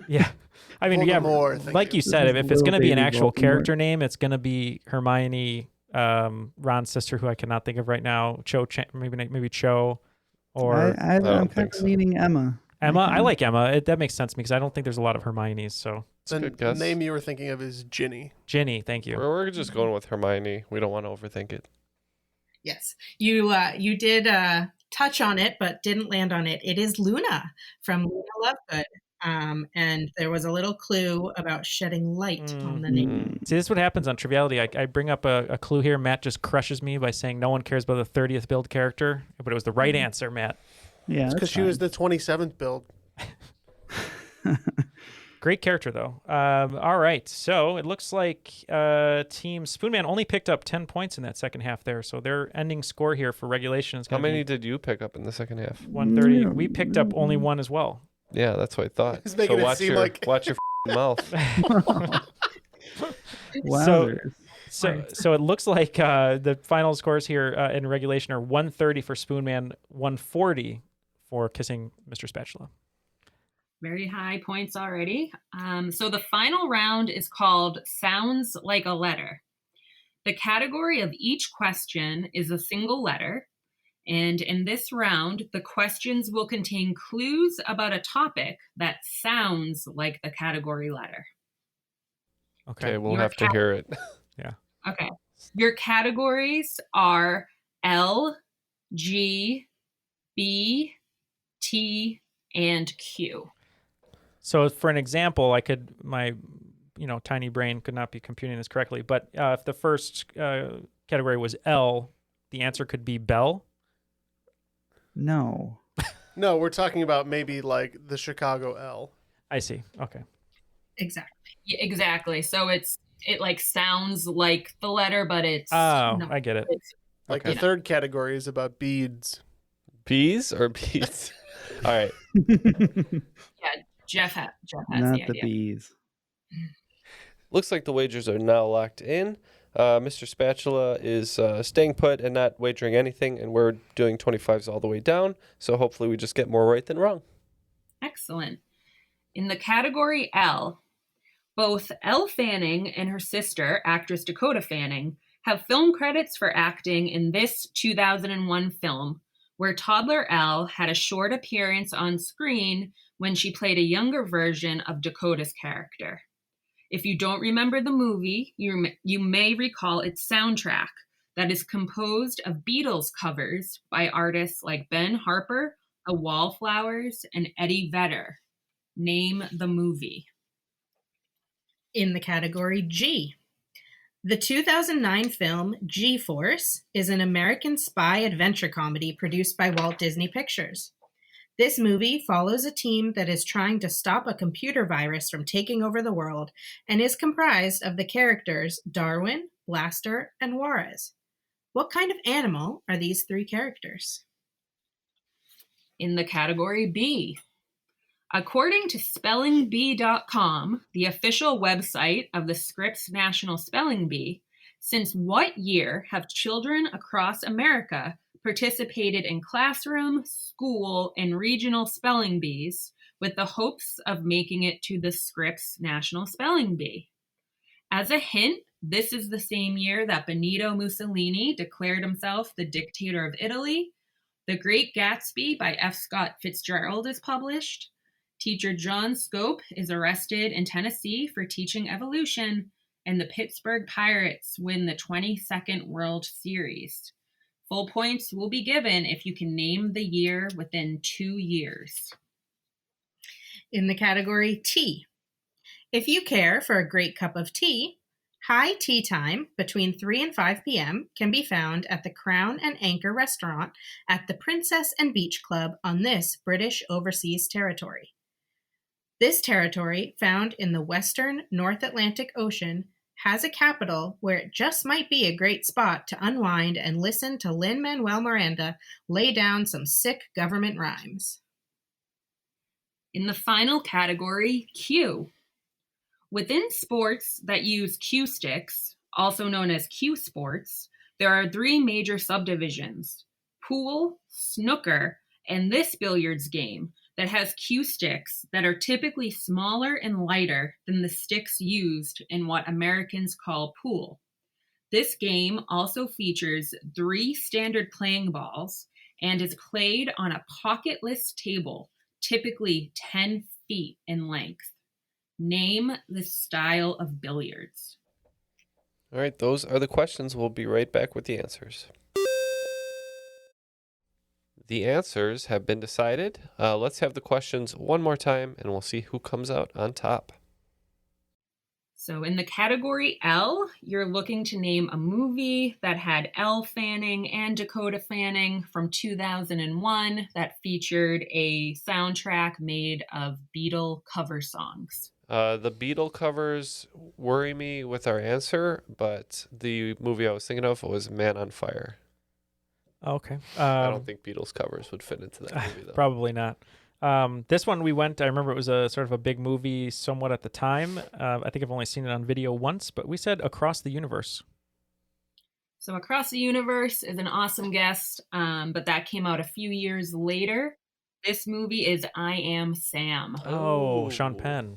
Yeah. I mean, Voldemort, yeah, like you said, if it's going to be an actual character name, it's going to be Hermione, Ron's sister, who I cannot think of right now, maybe Cho, or I'm kind of leaning Emma. I like Emma. That makes sense to me because I don't think there's a lot of Hermiones. So the name you were thinking of is Ginny. Ginny, thank you. We're just going with Hermione. We don't want to overthink it. Yes, you did touch on it, but didn't land on it. It is Luna from Luna Lovegood. And there was a little clue about shedding light on the name. See, this is what happens on Triviality. I bring up a clue here. Matt just crushes me by saying no one cares about the 30th build character, but it was the right answer, Matt. Yeah, because she was the 27th build. Great character, though. All right, so it looks like Team Spoonman only picked up 10 points in that second half there, so their ending score here for regulation is going to be... How many did you pick up in the second half? 130. We picked up only one as well. Yeah, that's what I thought. He's making it seem like... Watch your mouth. Wow. So it looks like the final scores here in regulation are 130 for Spoonman, 140 for Kissing Mr. Spatula. Very high points already. So the final round is called Sounds Like a Letter. The category of each question is a single letter. And in this round, the questions will contain clues about a topic that sounds like the category letter. Okay, we'll have to hear it. Yeah. Okay. Your categories are L, G, B, T, and Q. So for an example, my tiny brain could not be computing this correctly, but if the first category was L, the answer could be Bell. No. No, we're talking about maybe like the Chicago L. I see. Okay. Exactly. Yeah, exactly. So it like sounds like the letter, but it's I get it. Like the third category is about beads. Bees or beads? All right. Yeah, Jeff has Not the idea. Bees. Looks like the wagers are now locked in. Mr. Spatula is staying put and not wagering anything, and we're doing 25s all the way down. So hopefully we just get more right than wrong. Excellent. In the category L, both Elle Fanning and her sister, actress Dakota Fanning, have film credits for acting in this 2001 film, where toddler Elle had a short appearance on screen when she played a younger version of Dakota's character. If you don't remember the movie, you may recall its soundtrack that is composed of Beatles covers by artists like Ben Harper, The Wallflowers, and Eddie Vedder. Name the movie. In the category G, the 2009 film G-Force is an American spy adventure comedy produced by Walt Disney Pictures. This movie follows a team that is trying to stop a computer virus from taking over the world and is comprised of the characters Darwin, Blaster, and Juarez. What kind of animal are these three characters? In the category B, according to SpellingBee.com, the official website of the Scripps National Spelling Bee, since what year have children across America participated in classroom, school, and regional spelling bees with the hopes of making it to the Scripps National Spelling Bee? As a hint, This is the same year that Benito Mussolini declared himself the dictator of Italy. The Great Gatsby by F. Scott Fitzgerald is published. Teacher John Scope is arrested in Tennessee for teaching evolution, and the Pittsburgh Pirates win the 22nd World Series. Full points will be given if you can name the year within 2 years. In the category Tea, if you care for a great cup of tea, high tea time between 3 and 5 p.m. can be found at the Crown and Anchor restaurant at the Princess and Beach Club on this British overseas territory. This territory, found in the western North Atlantic Ocean, has a capital where it just might be a great spot to unwind and listen to Lin-Manuel Miranda lay down some sick government rhymes. In the final category, Q. Within sports that use cue sticks, also known as cue sports, there are 3 major subdivisions: pool, snooker, and this billiards game that has cue sticks that are typically smaller and lighter than the sticks used in what Americans call pool. This game also features 3 standard playing balls and is played on a pocketless table, typically 10 feet in length. Name the style of billiards. All right, those are the questions. We'll be right back with the answers. The answers have been decided. Let's have the questions one more time, and we'll see who comes out on top. So in the category L, you're looking to name a movie that had Elle Fanning and Dakota Fanning from 2001 that featured a soundtrack made of Beatle cover songs. The Beatle covers worry me with our answer, but the movie I was thinking of was Man on Fire. Okay. I don't think Beatles covers would fit into that movie, though. Probably not. This one we went, I remember it was a sort of a big movie somewhat at the time. I think I've only seen it on video once, but we said Across the Universe. So Across the Universe is an awesome guess, but that came out a few years later. This movie is I Am Sam. Oh, Sean Penn.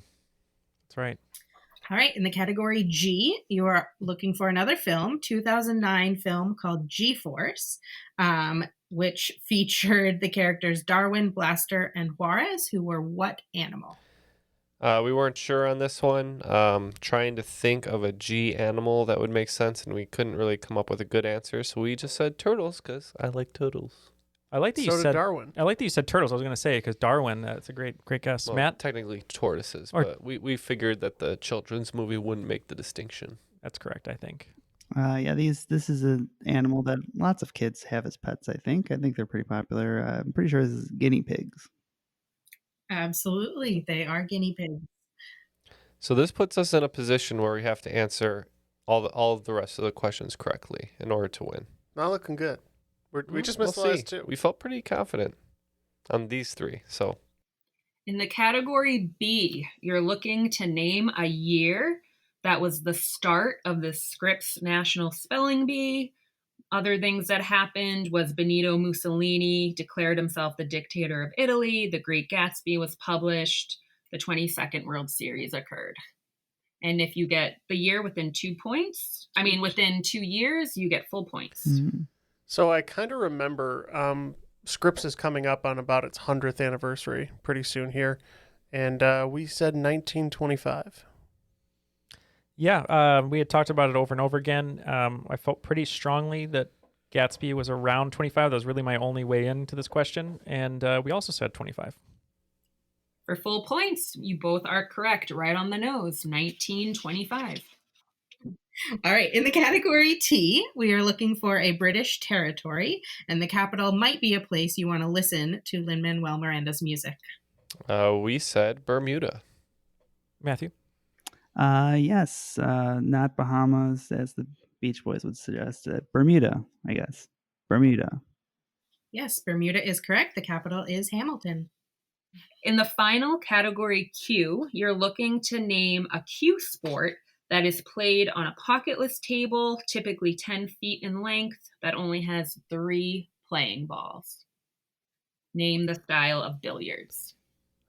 That's right. All right, in the category G, you are looking for another film, 2009 film called G-Force, which featured the characters Darwin, Blaster, and Juarez, who were what animal? We weren't sure on this one. Trying to think of a G animal that would make sense, and we couldn't really come up with a good answer, so we just said turtles, because I like turtles. I like that So you did said Darwin. I like that you said turtles. I was going to say because Darwin. That's a great guess. Well, Matt. technically tortoises, but we figured that the children's movie wouldn't make the distinction. That's correct. I think. Yeah, this is an animal that lots of kids have as pets. I think they're pretty popular. I'm pretty sure this is guinea pigs. Absolutely, they are guinea pigs. So this puts us in a position where we have to answer all of the rest of the questions correctly in order to win. Not looking good. We just missed We'll the see. last 2. We felt pretty confident on these 3. So In the category B, you're looking to name a year that was the start of the Scripps National Spelling Bee. Other things that happened was Benito Mussolini declared himself the dictator of Italy, The Great Gatsby was published, the 22nd World Series occurred. And if you get the year within 2 points, within 2 years, you get full points. Mm-hmm. So I kind of remember Scripps is coming up on about its 100th anniversary pretty soon here. And we said 1925. Yeah, we had talked about it over and over again. I felt pretty strongly that Gatsby was around 25. That was really my only way into this question. And we also said 25. For full points, you both are correct, right on the nose, 1925. All right, in the category T, we are looking for a British territory, and the capital might be a place you want to listen to Lin-Manuel Miranda's music. we said Bermuda. Matthew? Yes, not Bahamas, as the Beach Boys would suggest. Bermuda, I guess. Bermuda. Yes, Bermuda is correct. The capital is Hamilton. In the final category Q, you're looking to name a cue sport that is played on a pocketless table, typically 10 feet in length, that only has 3 playing balls. Name the style of billiards.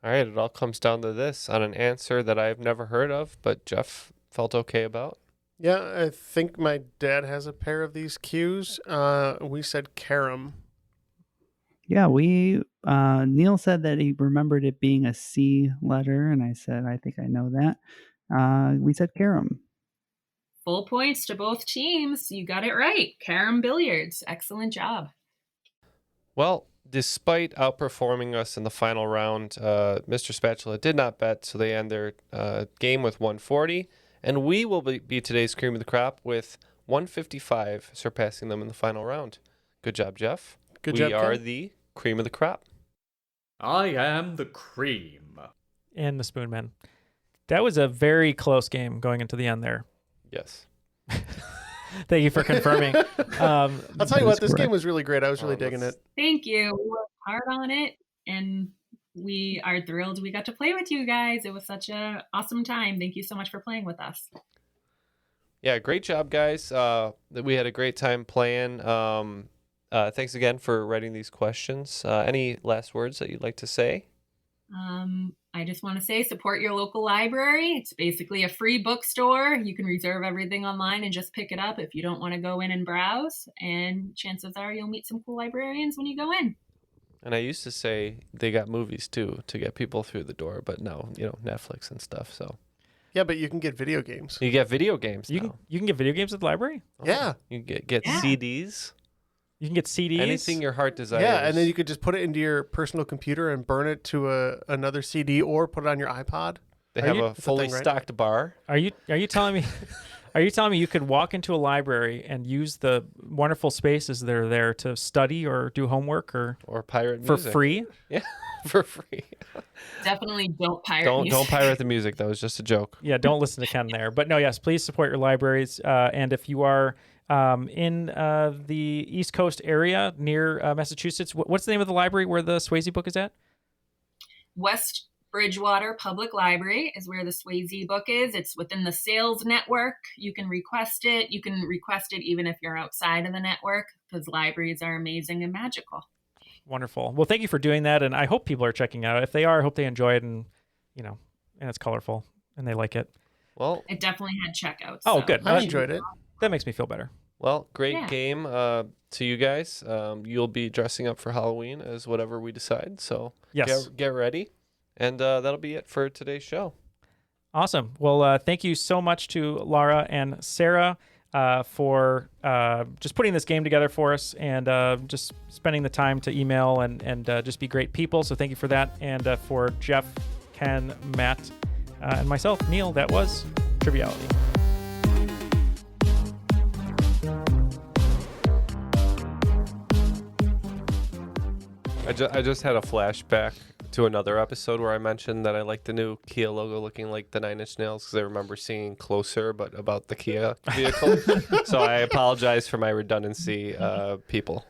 All right, it all comes down to this on an answer that I've never heard of, but Jeff felt okay about. Yeah, I think my dad has a pair of these cues. We said carom. Yeah, Neil said that he remembered it being a C letter, and I said, I think I know that. We said carom. Full points to both teams. You got it right. Carom Billiards. Excellent job. Well, despite outperforming us in the final round, Mr. Spatula did not bet, so they end their game with 140. And we will be today's cream of the crop with 155, surpassing them in the final round. Good job, Jeff. Good job, We are Ken. the cream of the crop. I am the cream. And the Spoonman. That was a very close game going into the end there. Yes. Thank you for confirming. I'll tell you what, this correct. game was really great. I was really digging it. Thank you. We worked hard on it, and we are thrilled we got to play with you guys. It was such an awesome time. Thank you so much for playing with us. Yeah, great job, guys. We had a great time playing. Thanks again for writing these questions. Any last words that you'd like to say? I just want to say support your local library. It's basically a free bookstore. You can reserve everything online and just pick it up if you don't want to go in and browse. And chances are you'll meet some cool librarians when you go in. And I used to say they got movies too to get people through the door, but no, Netflix and stuff. So Yeah, but you can get video games. you get video games You now. can get video games at the library? Yeah. You get Yeah. CDs. You can get CDs? Anything your heart desires. Yeah, and then you could just put it into your personal computer and burn it to another CD or put it on your iPod. They Are have you- a That's the fully thing, right? stocked bar. Are you telling me you could walk into a library and use the wonderful spaces that are there to study or do homework or Or pirate for music. free? Yeah, for free. Definitely don't pirate Don't music. pirate the music. That was just a joke. Yeah, don't listen to Ken there. But no, yes, please support your libraries. And if you are in the East Coast area near Massachusetts, what's the name of the library where the Swayze book is at? West Bridgewater Public Library is where the Swayze book is. It's within the sales network. You can request it. You can request it even if you're outside of the network because libraries are amazing and magical. Wonderful. Well, thank you for doing that, and I hope people are checking out. If they are, I hope they enjoy it, and and it's colorful and they like it. Well, It definitely had checkouts. Oh, so- good. I enjoyed it. That makes me feel better. Well, great Yeah. game to you guys. You'll be dressing up for Halloween as whatever we decide. So Yes. get ready. And that'll be it for today's show. Awesome. Well, thank you so much to Laura and Sarah for just putting this game together for us and just spending the time to email and just be great people. So thank you for that. And for Jeff, Ken, Matt, and myself, Neil, that was Triviality. I just had a flashback to another episode where I mentioned that I like the new Kia logo looking like the Nine Inch Nails because I remember seeing Closer, but about the Kia vehicle. So I apologize for my redundancy, people.